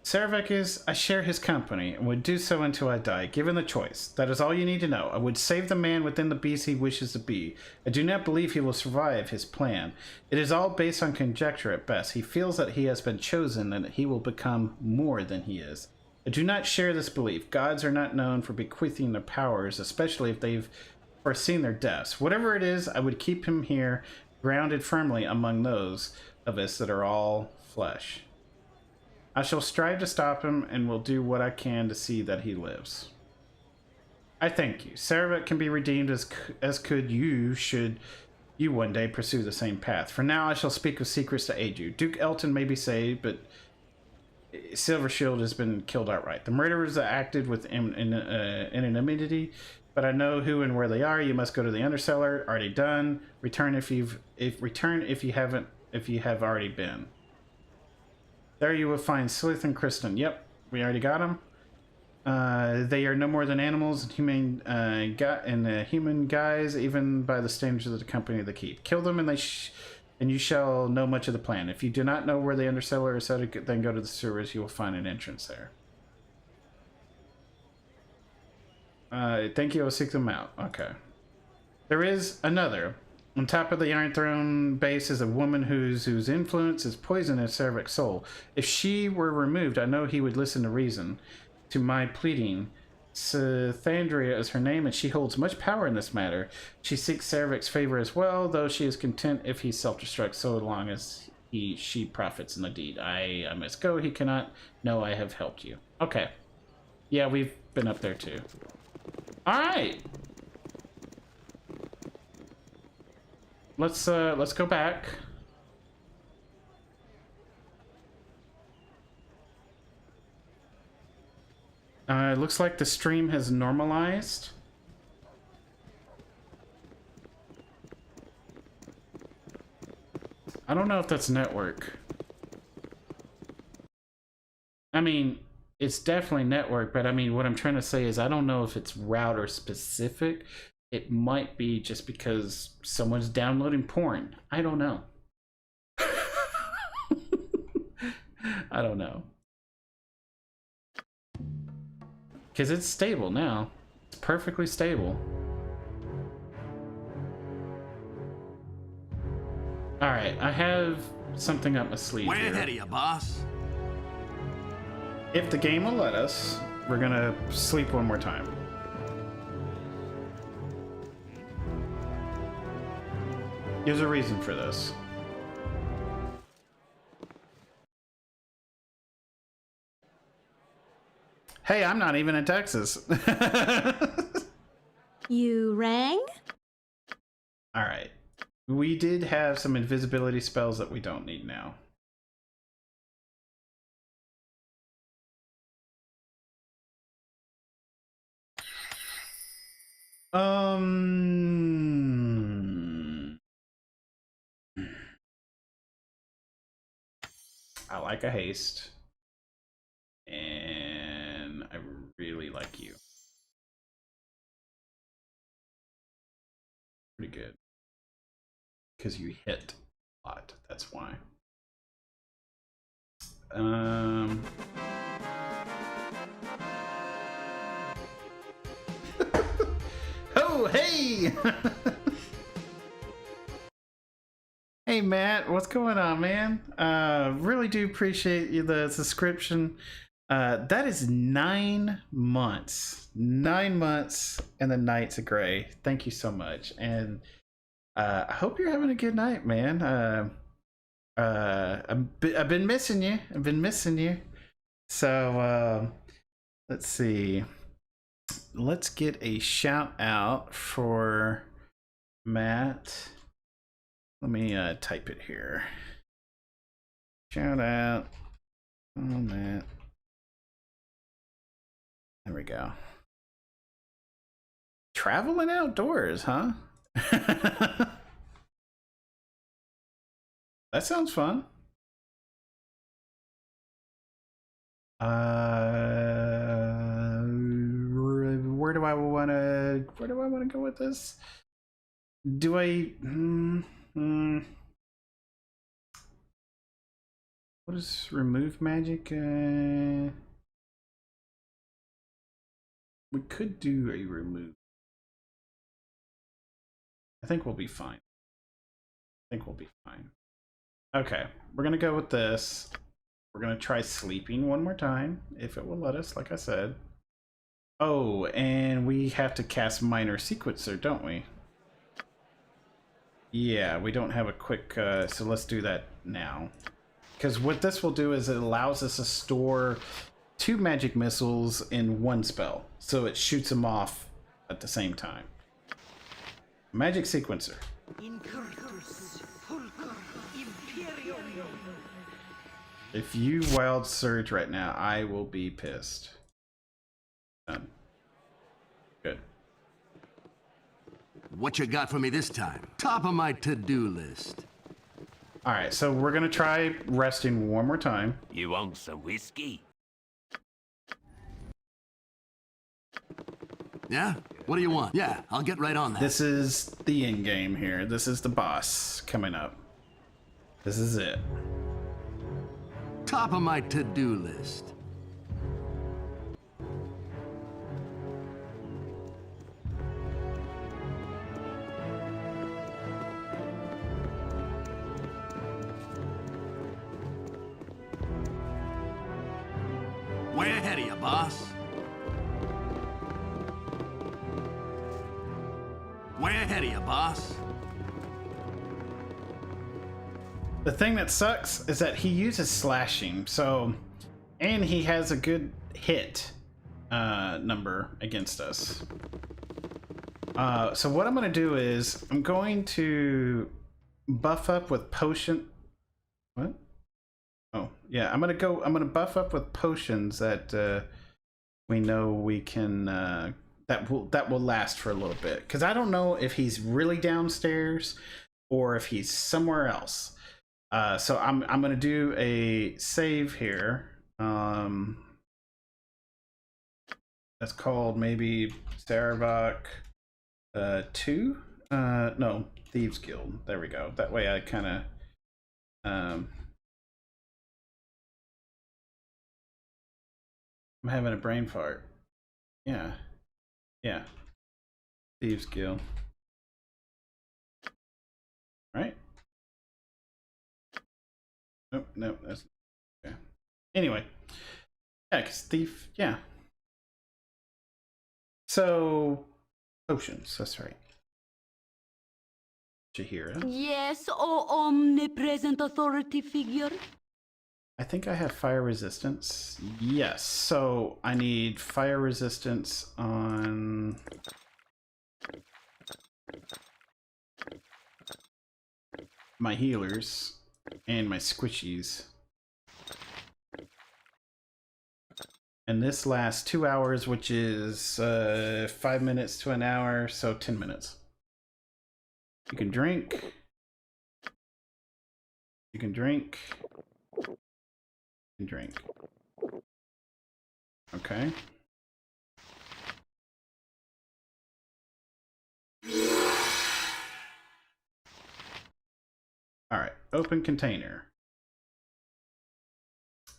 Sarevok is, I share his company and would do so until I die, given the choice. That is all you need to know. I would save the man within the beast he wishes to be. I do not believe he will survive his plan. It is all based on conjecture at best. He feels that he has been chosen and that he will become more than he is. I do not share this belief. Gods are not known for bequeathing their powers, especially if they've foreseen their deaths. Whatever it is, I would keep him here, grounded firmly among those of us that are all flesh. I shall strive to stop him and will do what I can to see that he lives. I thank you. Sarevok can be redeemed as could you should you one day pursue the same path. For now, I shall speak of secrets to aid you. Duke Elton may be saved, but Silver Shield has been killed outright. The murderers acted with anonymity, but I know who and where they are. You must go to the undercellar. Already done. Return if you have already been. There you will find Sleuth and Kristen. Yep, we already got them. They are no more than animals and human guys, even by the standards of the company they keep. Kill them, and you shall know much of the plan. If you do not know where the undercellar is set, then go to the sewers. You will find an entrance there. Thank you. I'll seek them out. Okay. There is another. On top of the Iron Throne base is a woman whose influence is poisonous Sarevok's soul. If she were removed, I know he would listen to reason, to my pleading. Sathandria is her name, and she holds much power in this matter. She seeks Sarevok's favor as well, though she is content if he self-destructs so long as she profits in the deed. I must go. He cannot know I have helped you. Okay. Yeah, we've been up there too. All right. Let's go back. It looks like the stream has normalized. I don't know if that's network. I mean, it's definitely network, but I mean, what I'm trying to say is I don't know if it's router specific. It might be just because someone's downloading porn. I don't know. I don't know. Because it's stable now. It's perfectly stable. Alright, I have something up my sleeve Way here. ahead of you, boss. If the game will let us, we're gonna sleep one more time. There's a reason for this. Hey, I'm not even in Texas. You rang? All right. We did have some invisibility spells that we don't need now. I like a haste. And I really like you. Pretty good. Because you hit a lot, that's why. Oh, hey! Hey, Matt, what's going on, man? Really do appreciate you, the subscription. That is 9 months. 9 months and the Knights of Grey. Thank you so much. And I hope you're having a good night, man. I've been missing you. I've been missing you. So, let's see. Let's get a shout out for Matt. Let me type it here. Shout out. Oh, Matt. There we go. Traveling outdoors, huh? That sounds fun. Where do I want to go with this? Do I What is remove magic? We could do a remove. I think we'll be fine. Okay, we're gonna go with this. We're gonna try sleeping one more time, if it will let us, like I said. Oh, and we have to cast Minor Sequencer, don't we? Yeah, we don't have a quick, so let's do that now. Because what this will do is it allows us to store 2 magic missiles in one spell. So it shoots them off at the same time. Magic Sequencer. If you Wild Surge right now, I will be pissed. Done. Good. What you got for me this time? Top of my to-do list. Alright, so we're gonna try resting one more time. You want some whiskey? Yeah? What do you want? Yeah, I'll get right on that. This is the end game here. This is the boss coming up. This is it. Top of my to-do list. Way ahead of you, boss. Way ahead of you, boss. The thing that sucks is that he uses slashing, so, and he has a good hit number against us. So what I'm going to do is I'm going to buff up with potion. What? Oh yeah, I'm gonna buff up with potions that we know we can that will last for a little bit, because I don't know if he's really downstairs or if he's somewhere else. So I'm gonna do a save here. That's called maybe Sarevok 2. No, Thieves Guild. There we go. That way I kind of I'm having a brain fart. Yeah. Thieves Guild. Right? Nope, that's okay. Anyway. Yeah, because Thief, yeah. So, potions, that's right. Jahira. Yes, oh omnipresent authority figure. I think I have fire resistance. Yes, so I need fire resistance on my healers and my squishies. And this lasts 2 hours, which is 5 minutes to an hour, so 10 minutes. You can drink. You can drink. Drink. Okay. All right, open container.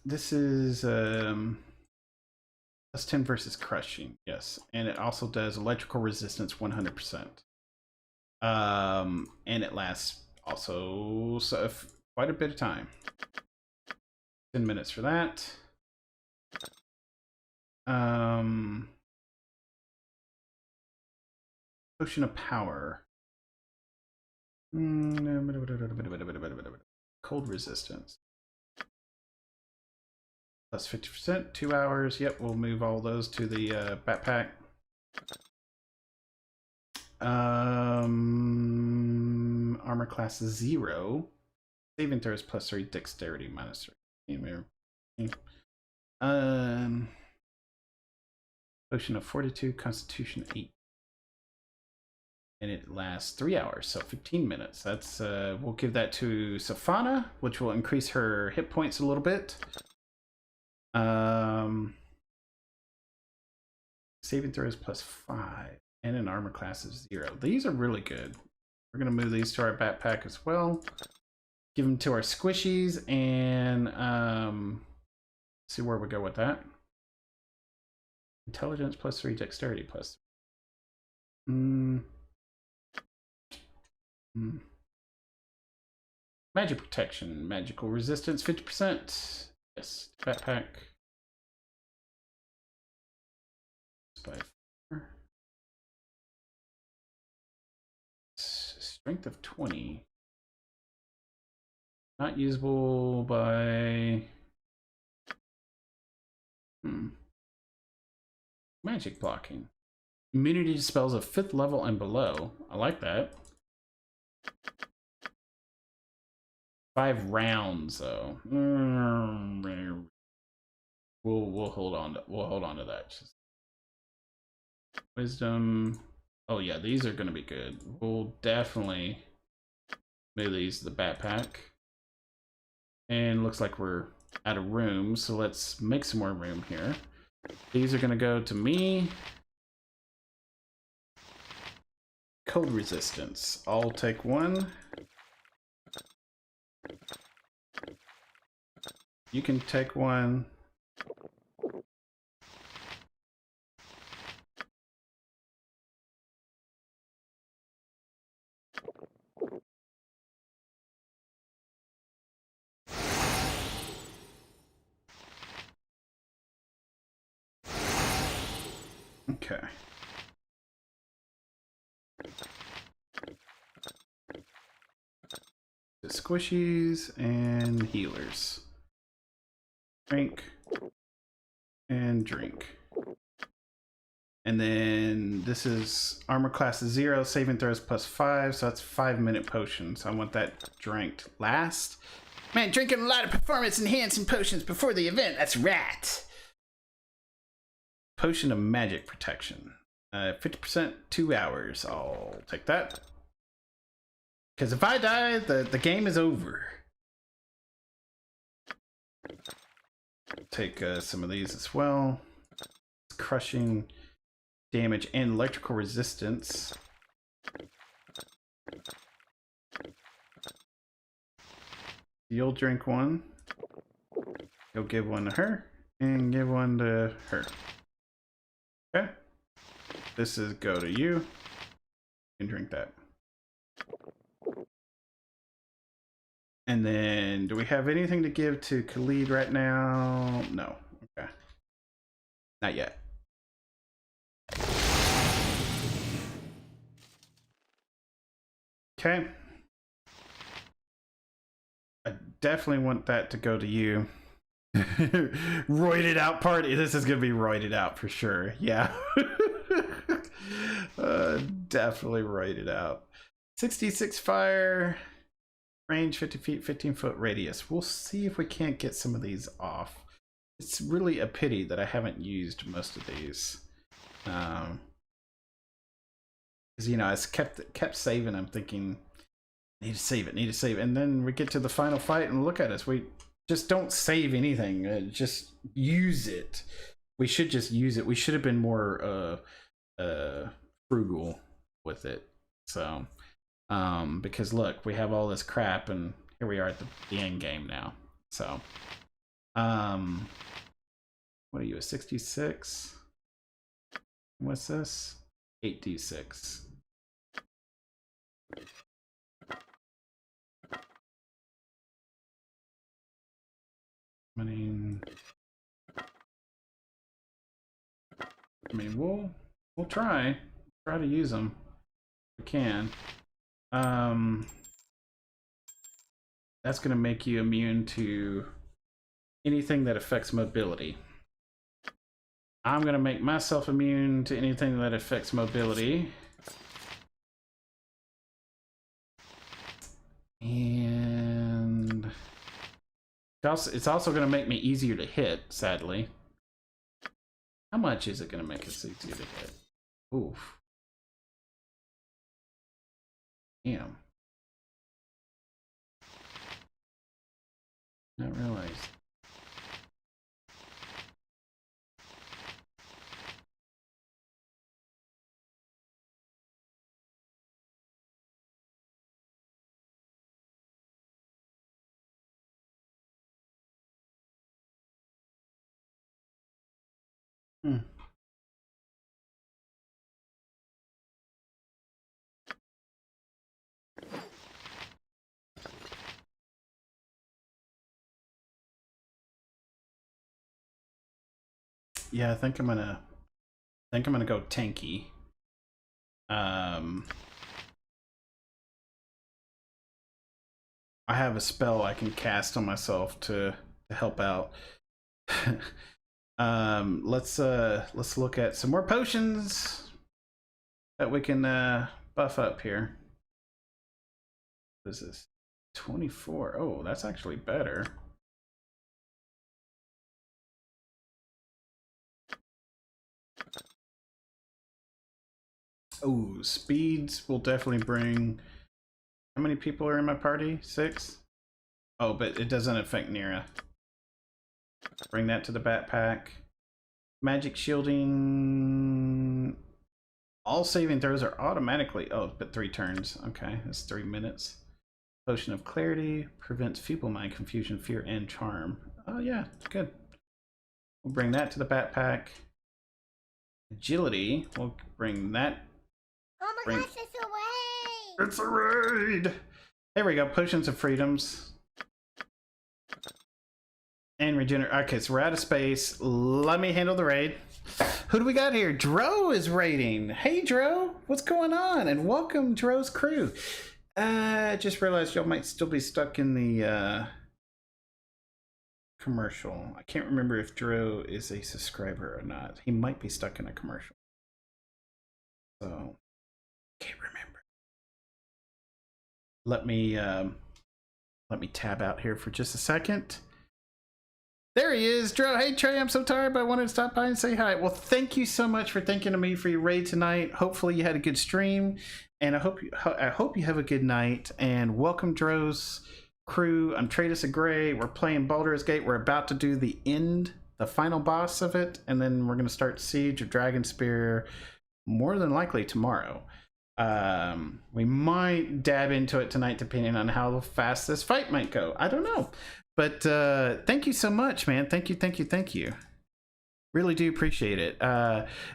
This is plus 10 versus crushing. Yes, and it also does electrical resistance 100%. And it lasts also quite a bit of time. 10 minutes for that. Potion of power. Cold resistance. Plus 50%, 2 hours. Yep, we'll move all those to the backpack. Armor class 0. Saving throws plus 3, dexterity minus 3. Potion of Fortitude, Constitution 8. And it lasts 3 hours, so 15 minutes. That's we'll give that to Safana, which will increase her hit points a little bit. Saving throws plus 5, and an armor class of 0. These are really good. We're gonna move these to our backpack as well. Give them to our squishies and see where we go with that. Intelligence +3, dexterity +3. Magic protection, magical resistance 50%. Yes, backpack. Strength of 20. Not usable by magic blocking. Immunity to spells of 5th level and below. I like that. 5 rounds though. We'll hold on to that. Just wisdom. Oh yeah, these are gonna be good. We'll definitely move these to the backpack. And looks like we're out of room, so let's make some more room here. These are gonna go to me. Cold resistance. I'll take 1. You can take 1. Okay. The squishies and healers. Drink and drink. And then this is armor class 0, saving throws +5, so that's 5-minute potions. I want that drank last. Man, drinking a lot of performance enhancing potions before the event, that's right. Potion of magic protection. 50%, 2 hours. I'll take that. Because if I die, the game is over. Take some of these as well. Crushing damage and electrical resistance. You'll drink 1. You'll give 1 to her. And give 1 to her. Okay. This is go to you. You can drink that. And then, do we have anything to give to Khalid right now? No. Okay. Not yet. Okay. I definitely want that to go to you. Roided out party. This is gonna be roided out for sure. Yeah. Definitely roided out. 66 fire. Range 50 feet, 15-foot radius. We'll see if we can't get some of these off. It's really a pity that I haven't used most of these. Because, you know, I kept saving. I'm thinking, need to save it. And then we get to the final fight and look at us. We just don't save anything. Just use it. We should just use it. We should have been more frugal with it. So... because look, we have all this crap and here we are at the end game now. So, what are you, a 66? What's this? 8d6. I mean, we'll try to use them if we can. That's going to make you immune to anything that affects mobility. I'm going to make myself immune to anything that affects mobility. And it's also going to make me easier to hit, sadly. How much is it going to make us easier to hit? Oof. Damn. Not realized. Hmm. Yeah, I think I'm gonna go tanky. I have a spell I can cast on myself to help out. Let's look at some more potions that we can buff up here. What is this? 24. Oh, that's actually better. Oh, speeds will definitely bring. How many people are in my party? 6? Oh, but it doesn't affect Nira. Bring that to the backpack. Magic shielding. All saving throws are automatically. Oh, but 3 turns. Okay, that's 3 minutes. Potion of clarity prevents feeble mind, confusion, fear, and charm. Oh yeah, good. We'll bring that to the backpack. Agility. We'll bring that. Oh my gosh, it's a raid! It's a raid! There we go. Potions of freedoms. And regenerate. Okay, so we're out of space. Let me handle the raid. Who do we got here? Dro is raiding. Hey, Dro. What's going on? And welcome, Dro's crew. I just realized y'all might still be stuck in the commercial. I can't remember if Dro is a subscriber or not. He might be stuck in a commercial. So, can't remember. Let me tab out here for just a second. There he is, Dro. Hey Trey, I'm so tired, but I wanted to stop by and say hi. Well, thank you so much for thinking of me for your raid tonight. Hopefully you had a good stream, and I hope you have a good night. And welcome, Dro's crew. I'm Tradus of Gray. We're playing Baldur's Gate. We're about to do the final boss of it, and then we're going to start Siege of Dragonspear more than likely tomorrow. We might dab into it tonight depending on how fast this fight might go. I don't know. But thank you so much, man. Thank you. Really do appreciate it.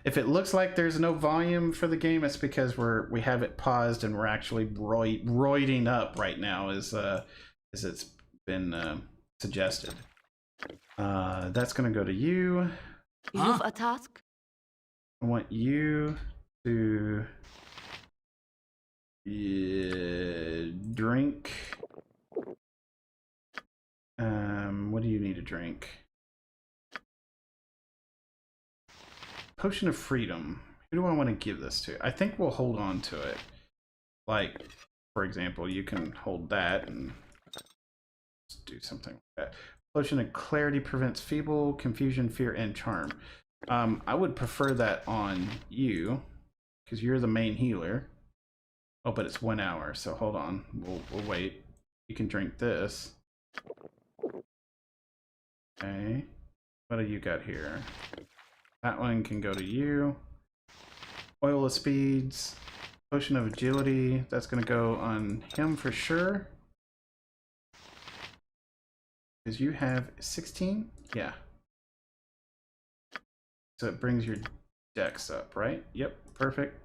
If it looks like there's no volume for the game, it's because we have it paused and we're actually roiding up right now, as it's been suggested. That's gonna go to you. You've a task? I want you to drink. What do you need to drink? Potion of Freedom. Who do I want to give this to? I think we'll hold on to it. Like, for example, you can hold that and just do something like that. Potion of Clarity prevents feeble, confusion, fear, and charm. I would prefer that on you, because you're the main healer. Oh, but it's 1 hour, so hold on. We'll wait. You can drink this. Okay. What do you got here? That one can go to you. Oil of Speeds. Potion of Agility. That's going to go on him for sure. Because you have 16? Yeah. So it brings your dex up, right? Yep, perfect.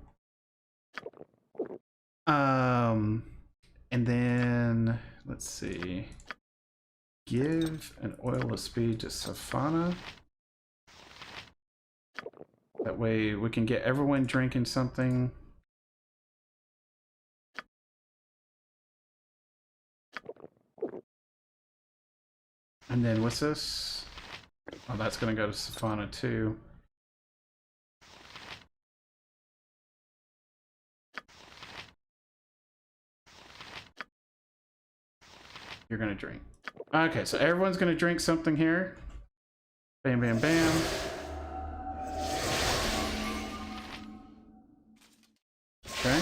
And then, let's see. Give an Oil of Speed to Safana. That way we can get everyone drinking something. And then what's this? Oh, that's going to go to Safana too. You're going to drink. Okay, so everyone's going to drink something here. Bam, bam, bam. Okay.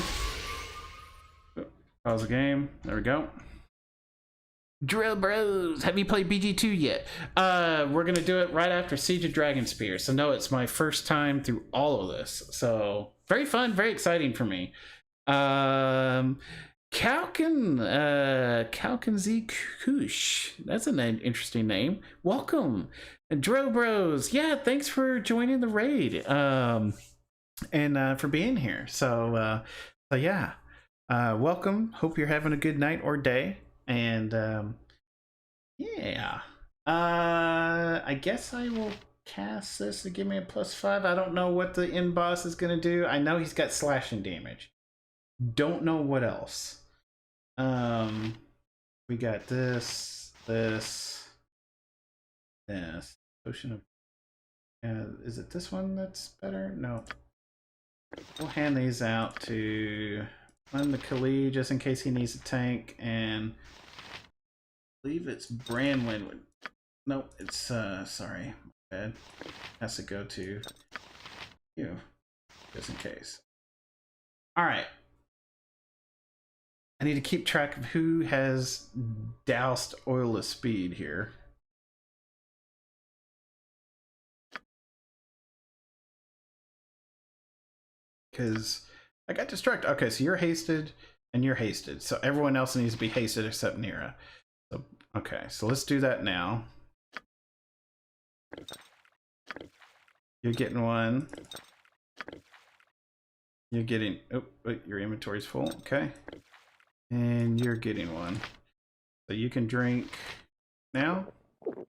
Pause the game. There we go. Drill Bros, have you played BG2 yet? We're gonna do it right after Siege of Dragonspear. So no, it's my first time through all of this. So very fun, very exciting for me. Can Kalkin Z Kush. That's an interesting name. Welcome. Dro Bros. Yeah, thanks for joining the raid. And for being here. So yeah. Welcome. Hope you're having a good night or day. And yeah. I guess I will cast this to give me a +5. I don't know what the end boss is gonna do. I know he's got slashing damage. Don't know what else. We got this. Potion of. Is it this one that's better? No. We'll hand these out to the Khalid just in case he needs a tank, and I believe it's Branwyn. Nope, it's sorry, my bad. Has to go to you just in case. All right. I need to keep track of who has doused oilless speed here. Because I got distracted. Okay, so you're hasted and you're hasted. So everyone else needs to be hasted except Nira. So, okay, so let's do that now. You're getting one. You're getting... Oh, wait, your inventory's full. Okay. And you're getting one. So you can drink now. What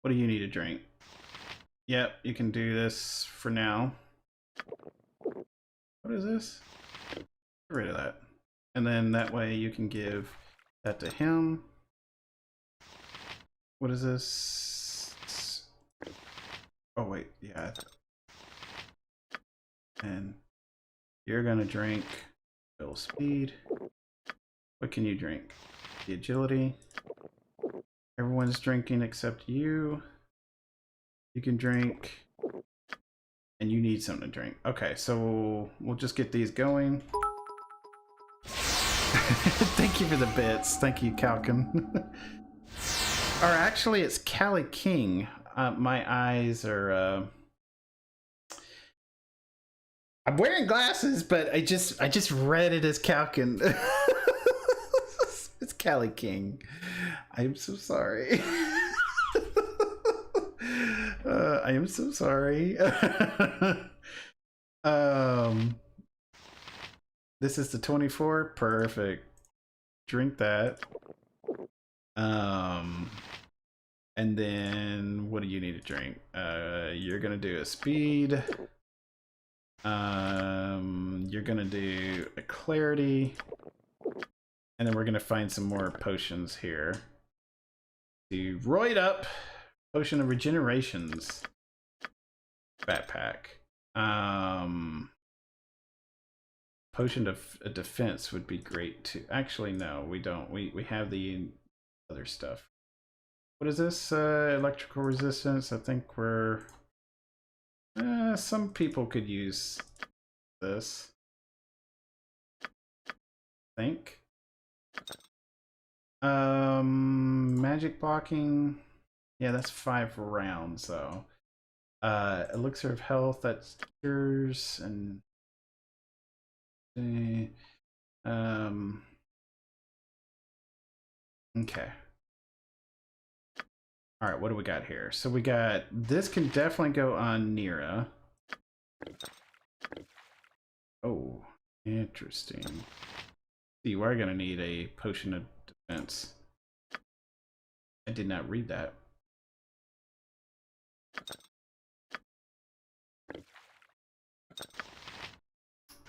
do you need to drink? Yep, you can do this for now. What is this? Get rid of that. And then that way you can give that to him. What is this? Oh wait, yeah. And you're gonna drink Bill Speed. What can you drink? The agility. Everyone's drinking except you. You can drink. And you need something to drink. Okay, so we'll just get these going. Thank you for the bits. Thank you, Kalkin. Or actually, it's Callie King. My eyes are... I'm wearing glasses, but I just read it as Kalkin. It's Callie King. I'm so sorry. I am so sorry. This is the 24. Perfect. Drink that. And then what do you need to drink? You're gonna do a speed. You're gonna do a clarity. And then we're gonna find some more potions here. To roid up. Potion of Regenerations. Backpack. Potion of Defense would be great too. Actually, no, we don't. We have the other stuff. What is this? Electrical resistance. I think we're... some people could use this. I think. Magic blocking... Yeah, that's 5 rounds, though. Elixir of Health, that's yours, and... Okay. Alright, what do we got here? So we got... This can definitely go on Nira. Oh, interesting. See, we're gonna need a Potion of Defense. I did not read that.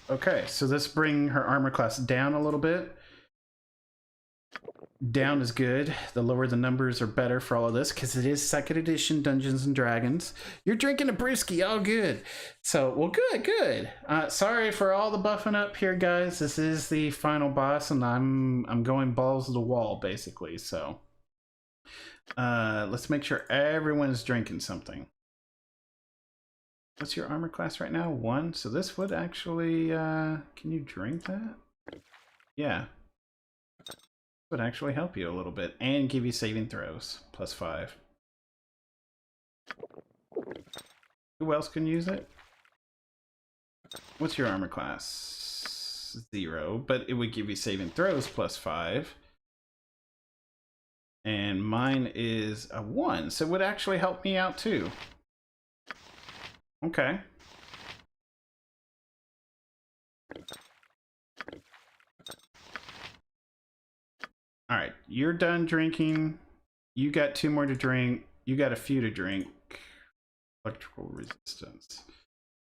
Okay, so let's bring her armor class down a little bit. Down is good. The lower the numbers are better for all of this because it is 2nd edition Dungeons and Dragons. You're drinking a brewski, all good. So, well, good. Sorry for all the buffing up here, guys. This is the final boss, and I'm going balls to the wall basically. So, let's make sure everyone's drinking something. What's your armor class right now? 1. So this would actually, can you drink that? Yeah. This would actually help you a little bit and give you saving throws, +5. Who else can use it? What's your armor class? 0, but it would give you saving throws +5. And mine is a 1, so it would actually help me out too. Okay. All right, you're done drinking. You got 2 more to drink. You got a few to drink. Electrical resistance.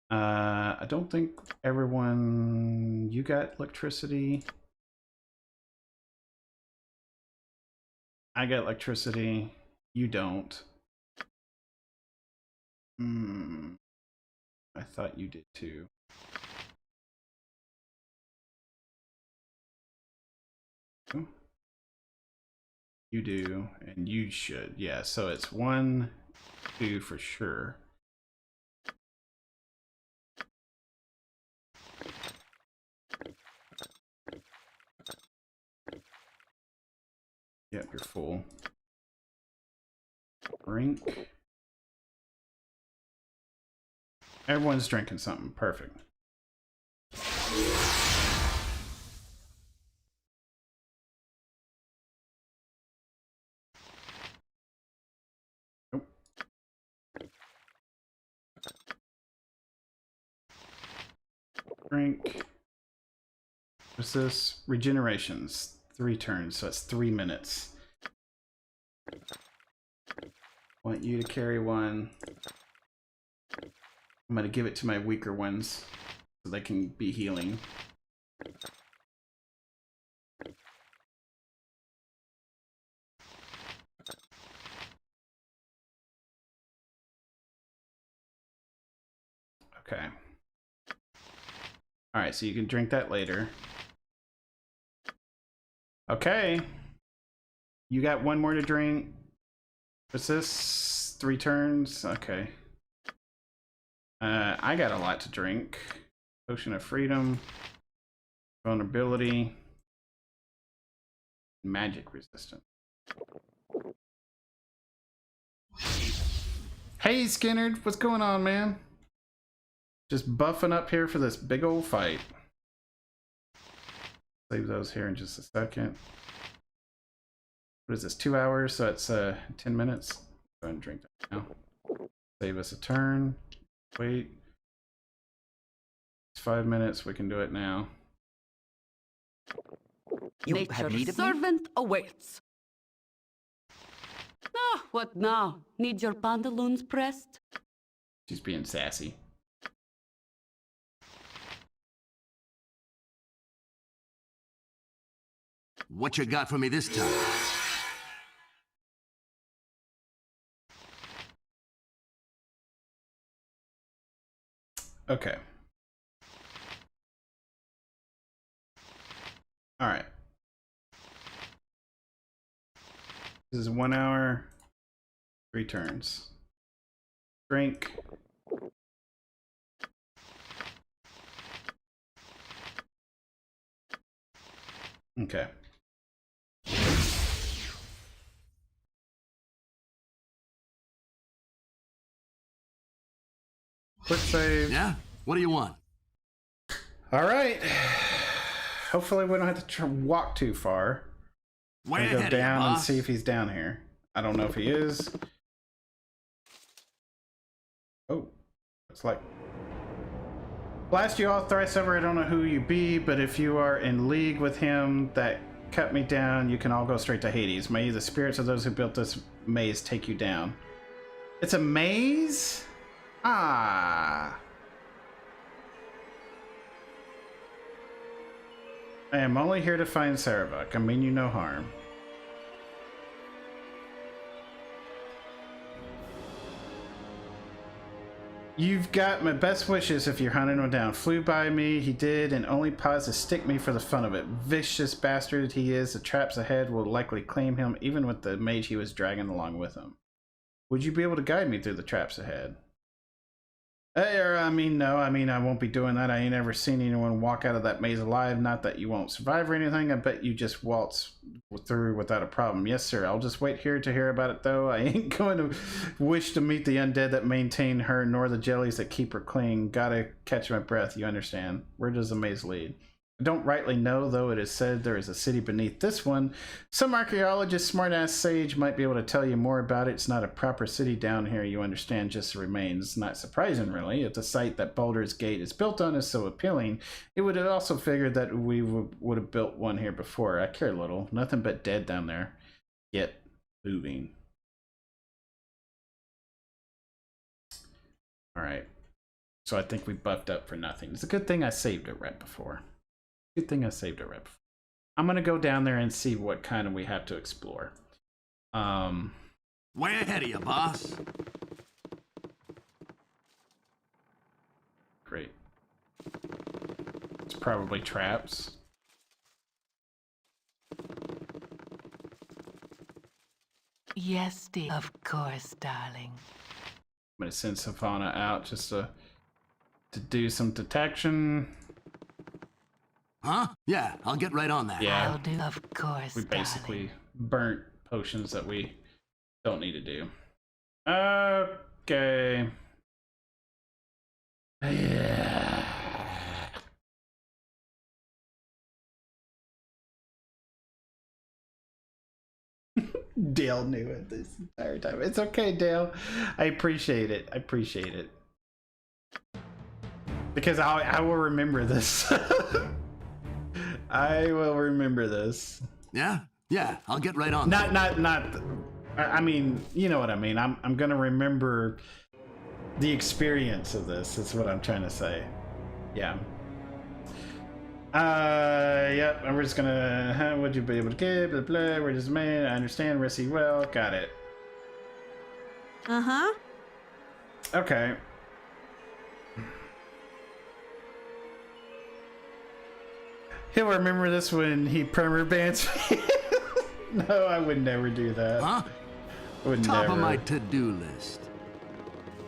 I don't think everyone... You got electricity. I got electricity. You don't. I thought you did too. You do, and you should. Yeah, so it's 1, 2 for sure. Yep, you're full. Drink. Everyone's drinking something. Perfect. Nope. Drink. What's this? Regenerations. 3 turns, so it's 3 minutes. Want you to carry 1. I'm gonna give it to my weaker ones so they can be healing. Okay. All right, so you can drink that later. Okay. You got 1 more to drink. What's this? 3 turns? Okay. I got a lot to drink. Potion of Freedom. Vulnerability. Magic resistance. Hey, Skinnerd. What's going on, man? Just buffing up here for this big old fight. Save those here in just a second. What is this, 2 hours? So it's 10 minutes. Go ahead and drink that now. Save us a turn. Wait. It's 5 minutes. We can do it now. Nature's servant awaits. Ah, what now? Need your pantaloons pressed? She's being sassy. What you got for me this time? Okay. All right. This is 1 hour, 3 turns. Drink. Okay. Quick save. Yeah? What do you want? All right. Hopefully we don't have to walk too far. Way Go ahead down of you, and boss. see if he's down here. I don't know if he is. Oh, looks like. Blast you all thrice over. I don't know who you be, but if you are in league with him that cut me down, you can all go straight to Hades. May the spirits of those who built this maze take you down. It's a maze? Ah. I am only here to find Sarevok. I mean you no harm. You've got my best wishes if you're hunting him down. Flew by me, he did, and only paused to stick me for the fun of it. Vicious bastard he is. The traps ahead will likely claim him, even with the mage he was dragging along with him. Would you be able to guide me through the traps ahead? I mean, no. I mean, I won't be doing that. I ain't ever seen anyone walk out of that maze alive. Not that you won't survive or anything. I bet you just waltz through without a problem. Yes, sir. I'll just wait here to hear about it, though. I ain't going to wish to meet the undead that maintain her, nor the jellies that keep her clean. Gotta catch my breath, you understand. Where does the maze lead? I don't rightly know, though it is said there is a city beneath this one. Some archaeologist, smartass sage, might be able to tell you more about it. It's not a proper city down here, you understand, just the remains. It's not surprising, really. If the site that Baldur's Gate is built on is so appealing, it would have also figured that we would have built one here before. I care little. Nothing but dead down there. Get moving. Alright. So I think we buffed up for nothing. It's a good thing I saved it right before. Good thing I saved it right before. I'm gonna go down there and see what kind of we have to explore. Way ahead of you, boss. Great. It's probably traps. Yes, dear. Of course, darling. I'm gonna send Savannah out just to do some detection. Huh? Yeah, I'll get right on that. Yeah. I'll do. Of course, We basically burnt potions that we don't need to do. Okay. Yeah. Dale knew it this entire time. It's okay, Dale. I appreciate it. I appreciate it. Because I will remember this. I will remember this. Yeah? Yeah, I'll get right on that. Not. I mean, you know what I mean. I'm gonna remember the experience of this. Is what I'm trying to say. Yeah. Yep. We're just gonna. Would you be able to give? Blah blah. We're just man. I understand. Rissy well. Got it. Okay. He'll remember this when he perma bans me. No, I would never do that. Huh? I would Top never. of my to-do list.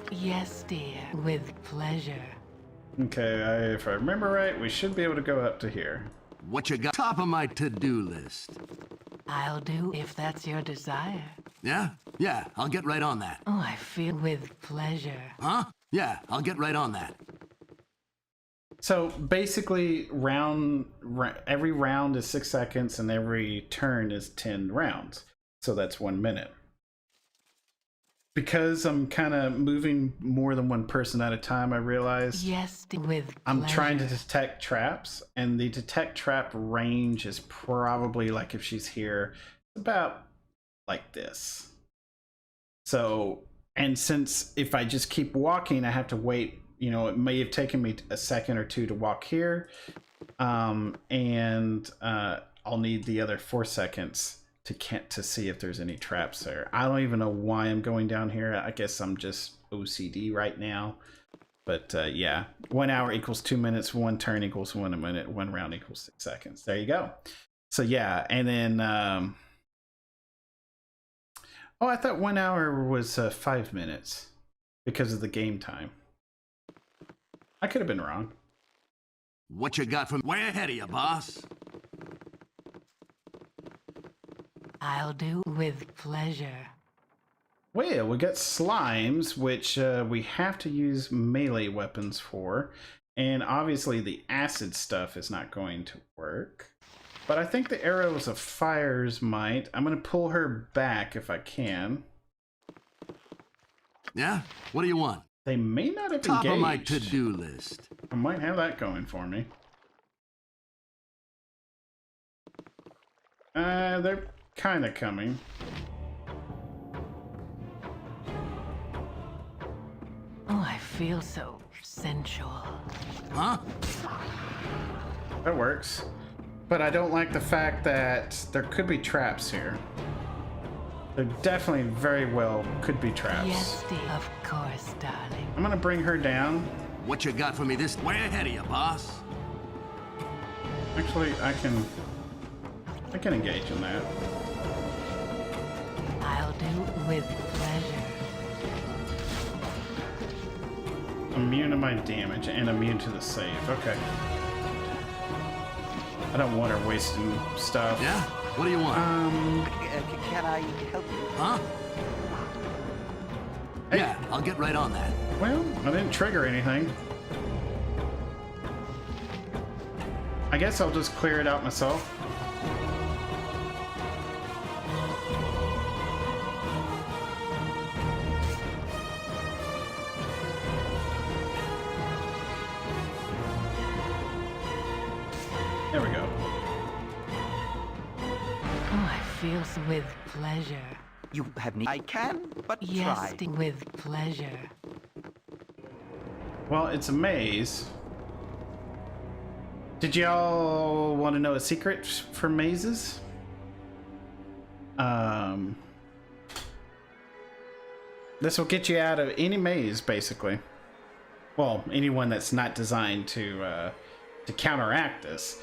Yes, dear. With pleasure. Okay, if I remember right, we should be able to go up to here. What you got? Top of my to-do list. I'll do if that's your desire. Yeah? Yeah, I'll get right on that. Oh, I feel with pleasure. Huh? Yeah, I'll get right on that. So basically, every round is 6 seconds, and every turn is 10 rounds. So that's 1 minute. Because I'm kind of moving more than one person at a time, I realize. Yes, with I'm pleasure. trying to detect traps, and the detect trap range is probably like if she's here, about like this. So, and since if I just keep walking, I have to wait. You know, it may have taken me a second or two to walk here, and I'll need the other 4 seconds to see if there's any traps there. I don't even know why I'm going down here. I guess I'm just OCD right now. But yeah, 1 hour equals 2 minutes, 1 turn equals 1 minute, 1 round equals 6 seconds. There you go. So yeah, and then oh, I thought 1 hour was 5 minutes because of the game time. I could have been wrong. What you got from way ahead of you, boss? I'll do with pleasure. Well, we got slimes, which we have to use melee weapons for. And obviously the acid stuff is not going to work. But I think the arrows of fires might. I'm going to pull her back if I can. Yeah? What do you want? They may not have Top engaged. of my to-do list. I might have that going for me. They're kind of coming. Oh, I feel so sensual. Huh? That works. But I don't like the fact that there could be traps here. There definitely very well could be traps. Yes, dear. Of course, darling. I'm gonna bring her down. What you got for me this way ahead of you, boss? Actually, I can engage in that. I'll do with pleasure. Immune to my damage and immune to the save. Okay. I don't want her wasting stuff. Yeah? What do you want? Can I help you? Huh? Hey. Yeah, I'll get right on that. Well, I didn't trigger anything. I I guess I'll just clear it out myself. There we go. Oh, I feel with pleasure. You have me. I can, but Yes, try. with pleasure. Well, it's a maze. Did y'all want to know a secret for mazes? This will get you out of any maze, basically. Well, anyone that's not designed to counteract this.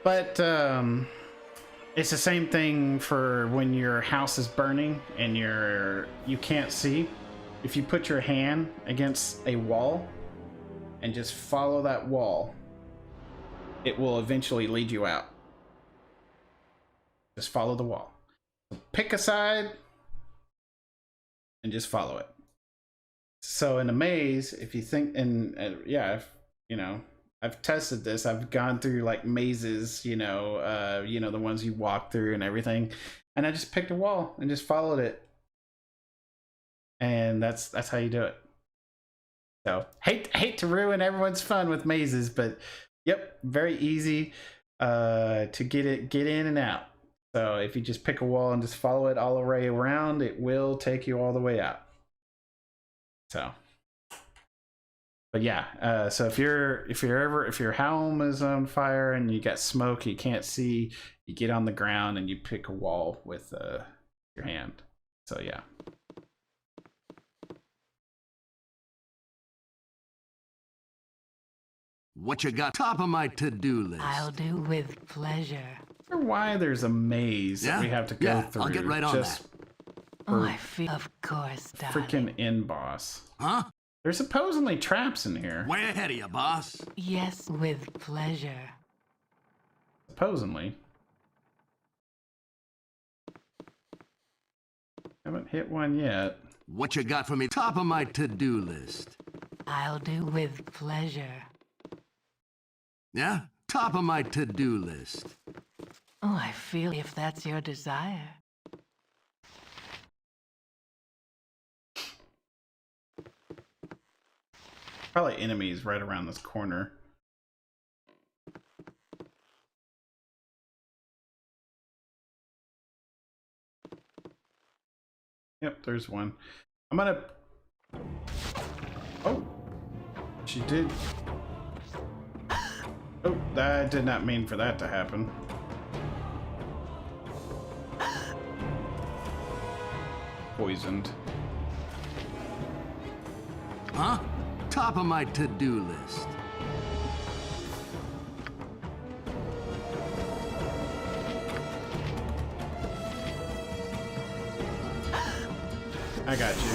But it's the same thing for when your house is burning and you can't see. If you put your hand against a wall and just follow that wall, it will eventually lead you out. Just follow the wall. Pick a side and just follow it. So in a maze, if you think, and yeah, I've tested this. I've gone through like mazes, the ones you walk through and everything, and I just picked a wall and just followed it, and that's how you do it. So hate to ruin everyone's fun with mazes, but yep, very easy to get in and out. So if you just pick a wall and just follow it all the way around, it will take you all the way out. So, but yeah, so if your home is on fire and you got smoke, you can't see, you get on the ground and you pick a wall with your hand. So yeah. What you got top of my to-do list? I'll do with pleasure. I wonder why there's a maze that we have to go through. I'll get right on that. Oh, I feel, of course, darling. Freaking end boss. Huh? There's supposedly traps in here. Way ahead of you, boss. Yes, with pleasure. Supposedly. Haven't hit one yet. What you got for me top of my to-do list? I'll do with pleasure. Yeah? Top of my to-do list. Oh, I feel if that's your desire. Probably enemies right around this corner. Yep, there's one. I'm gonna... Oh! She did... Oh, I did not mean for that to happen. Poisoned. Huh? Top of my to-do list. I got you.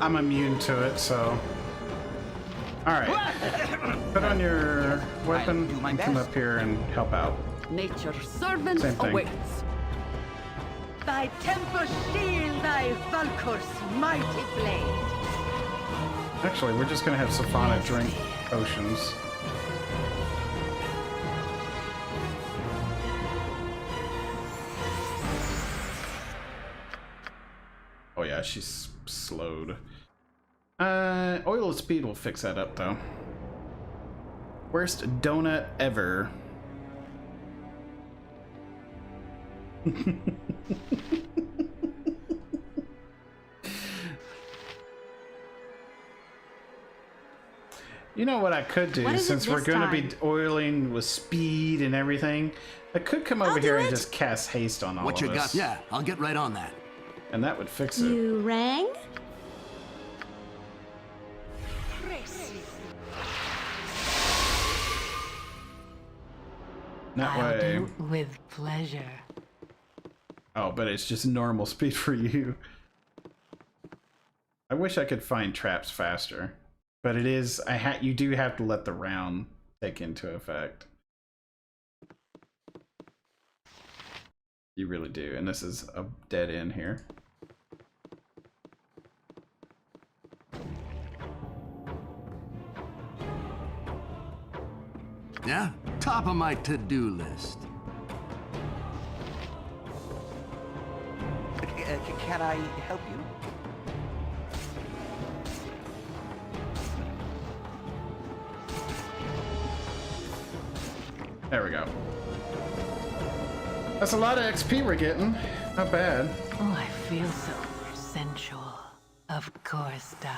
I'm immune to it, so... Alright. Put on your weapon and come up here and help out. Nature's servant Same thing. awaits. Thy temper shield thy Valkor's mighty blade. Actually, we're just gonna have Safana drink potions. Oh yeah, she's slowed. Oil of speed will fix that up though. Worst donut ever. You know what I could do, since we're going to be oiling with speed and everything? I could come over here and just cast haste on all What of you us. got? Yeah, I'll get right on that. And that would fix it. You rang? That I'll way. do with pleasure. Oh, but it's just normal speed for you. I wish I could find traps faster. But it is, you do have to let the round take into effect. You really do, and this is a dead end here. Yeah? Top of my to-do list. Can I help you? There we go. That's a lot of XP we're getting. Not bad. Oh, I feel so sensual. Of course, darling.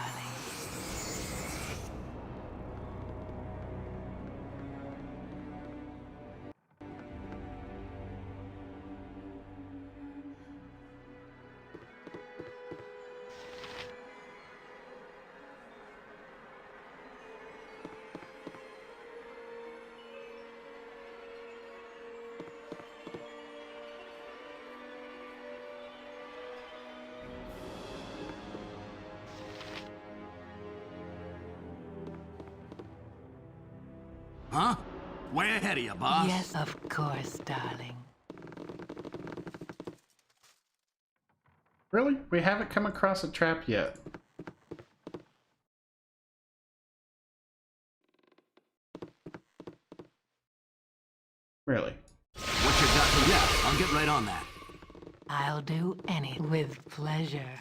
Huh? Way ahead of you, boss. Yes, of course, darling. Really? We haven't come across a trap yet. Really? What you got for... Yeah, I'll get right on that. I'll do anything with pleasure.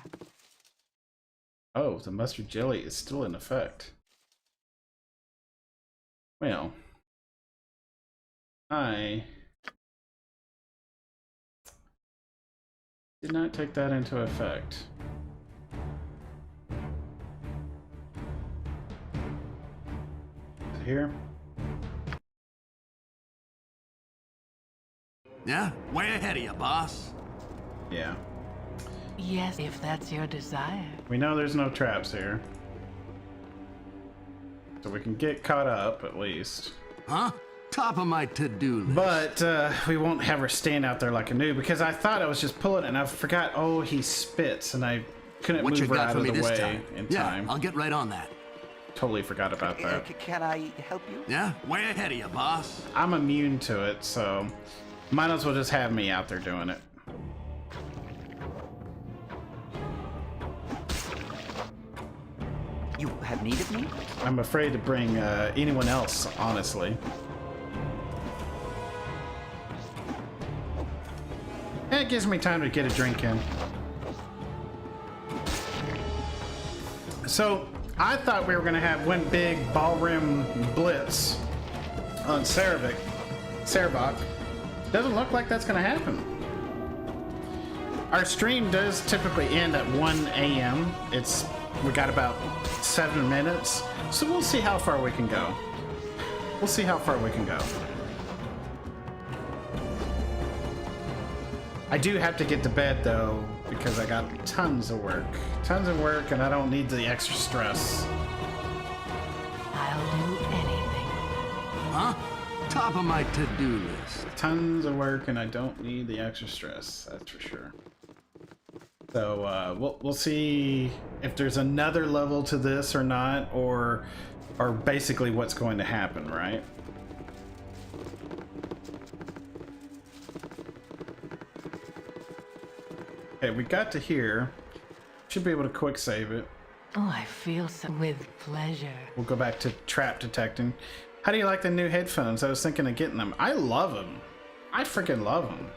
Oh, the mustard jelly is still in effect. Well, I did not take that into effect. Is it here? Yeah? Way ahead of you, boss. Yeah. Yes, if that's your desire. We know there's no traps here. So we can get caught up, at least. Huh? Top of my to-do list. But we won't have her stand out there like a noob, because I thought I was just pulling it, and I forgot, oh, he spits, and I couldn't What move you her got out for of me the this way time? in Yeah, time. I'll get right on that. Totally forgot about that. Can I help you? Yeah? Way ahead of you, boss. I'm immune to it, so might as well just have me out there doing it. You have need of me? I'm afraid to bring anyone else, honestly. And it gives me time to get a drink in. So, I thought we were going to have one big ballroom blitz on Sarevok. Doesn't look like that's going to happen. Our stream does typically end at 1 a.m. We got about 7 minutes, so we'll see how far we can go. We'll see how far we can go. I do have to get to bed though, because I got tons of work. Tons of work, and I don't need the extra stress. I'll do anything. Huh? Top of my to-do list. Tons of work, and I don't need the extra stress, that's for sure. So we'll see if there's another level to this or not, or basically what's going to happen, right? Okay, we got to here. Should be able to quick save it. Oh, I feel so with pleasure. We'll go back to trap detecting. How do you like the new headphones? I was thinking of getting them. I love them. I freaking love them.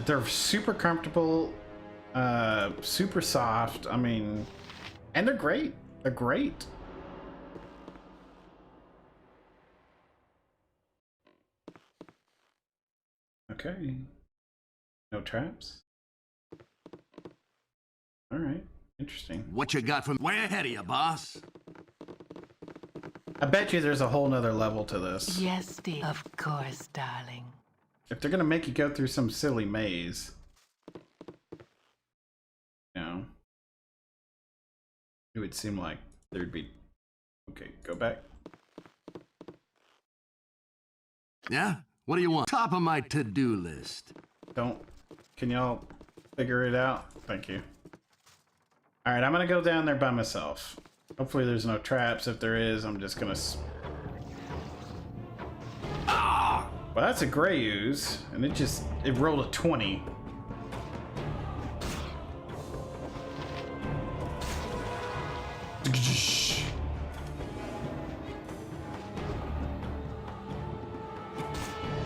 They're super comfortable, super soft. I mean, and they're great. They're great. Okay. No traps. All right. Interesting. What you got from way ahead of you, boss? I bet you there's a whole nother level to this. Yes, Steve. Of course, darling. If they're gonna make you go through some silly maze, you know, it would seem like there'd be. Okay, go back. Yeah? What do you want? Top of my to-do list. Can y'all figure it out? Thank you. All right, I'm gonna go down there by myself. Hopefully there's no traps. If there is, I'm just gonna... Well, that's a gray ooze, and it rolled a 20.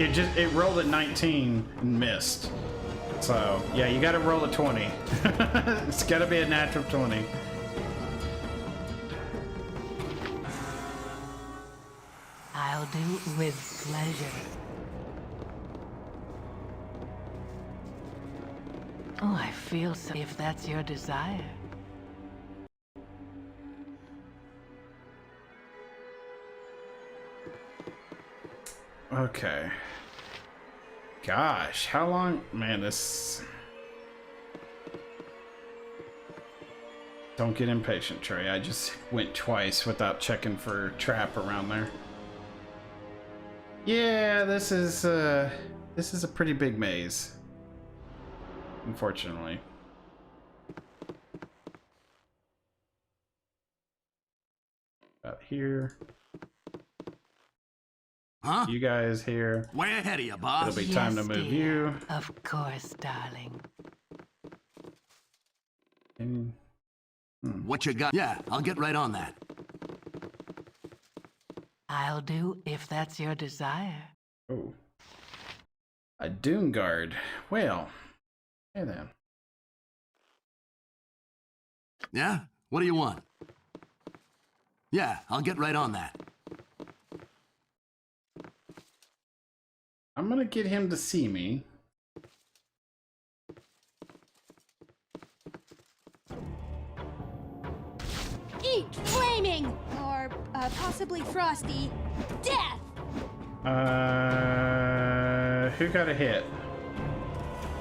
It rolled at 19 and missed. So yeah, you got to roll a 20. It's got to be a natural 20. I'll do with pleasure. Oh, I feel so. If that's your desire. Okay. Gosh, how long? Man, this... Don't get impatient, Trey. I just went twice without checking for trap around there. Yeah, this is a pretty big maze. Unfortunately. About here. Huh? You guys here. Way ahead of you, boss. It'll be time to move you. Of course, darling. What you got? Yeah, I'll get right on that. I'll do if that's your desire. Oh. A Dune Guard. Well. Hey then. Yeah? What do you want? Yeah, I'll get right on that. I'm gonna get him to see me. Eat flaming! Or possibly frosty death! Who got a hit?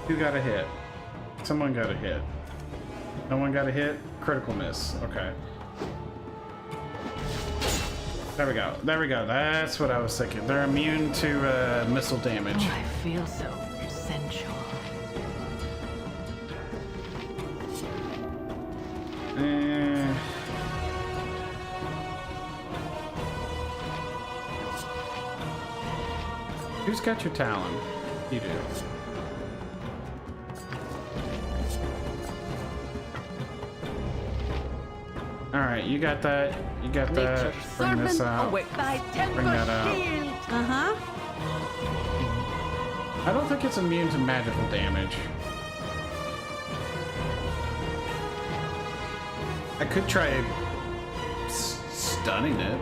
Who got a hit? Someone got a hit. No one got a hit? Critical miss. Okay. There we go. There we go. That's what I was thinking. They're immune to missile damage. Oh, I feel so sensual. Who's got your talon? You do. Alright, you got that. You got that. Bring this out. Bring that out. Uh-huh. I don't think it's immune to magical damage. I could try stunning it.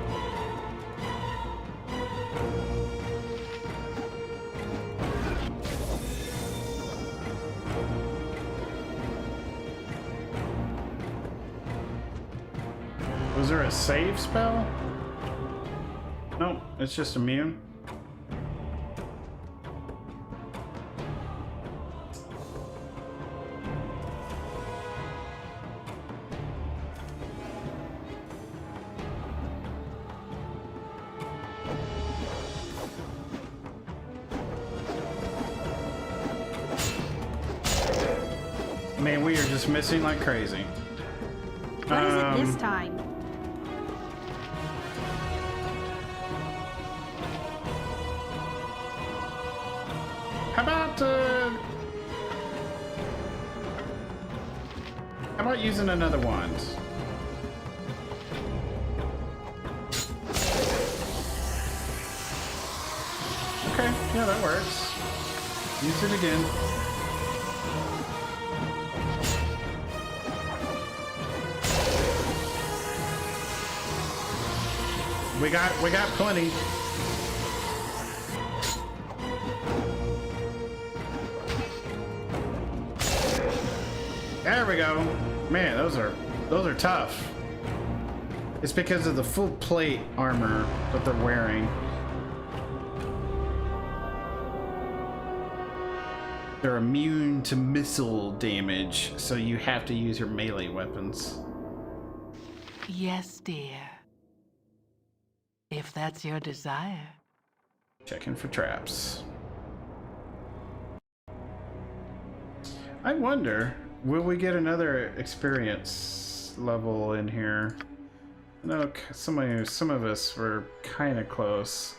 Was there a save spell? Nope, it's just immune. Man, we are just missing like crazy. What is it this time? How about using another wand? Okay, yeah, that works. Use it again. We got plenty. There we go. Man, those are tough. It's because of the full plate armor that they're wearing. They're immune to missile damage, so you have to use your melee weapons. Yes, dear. If that's your desire. Checking for traps. I wonder, will we get another experience level in here? I know some of us were kind of close.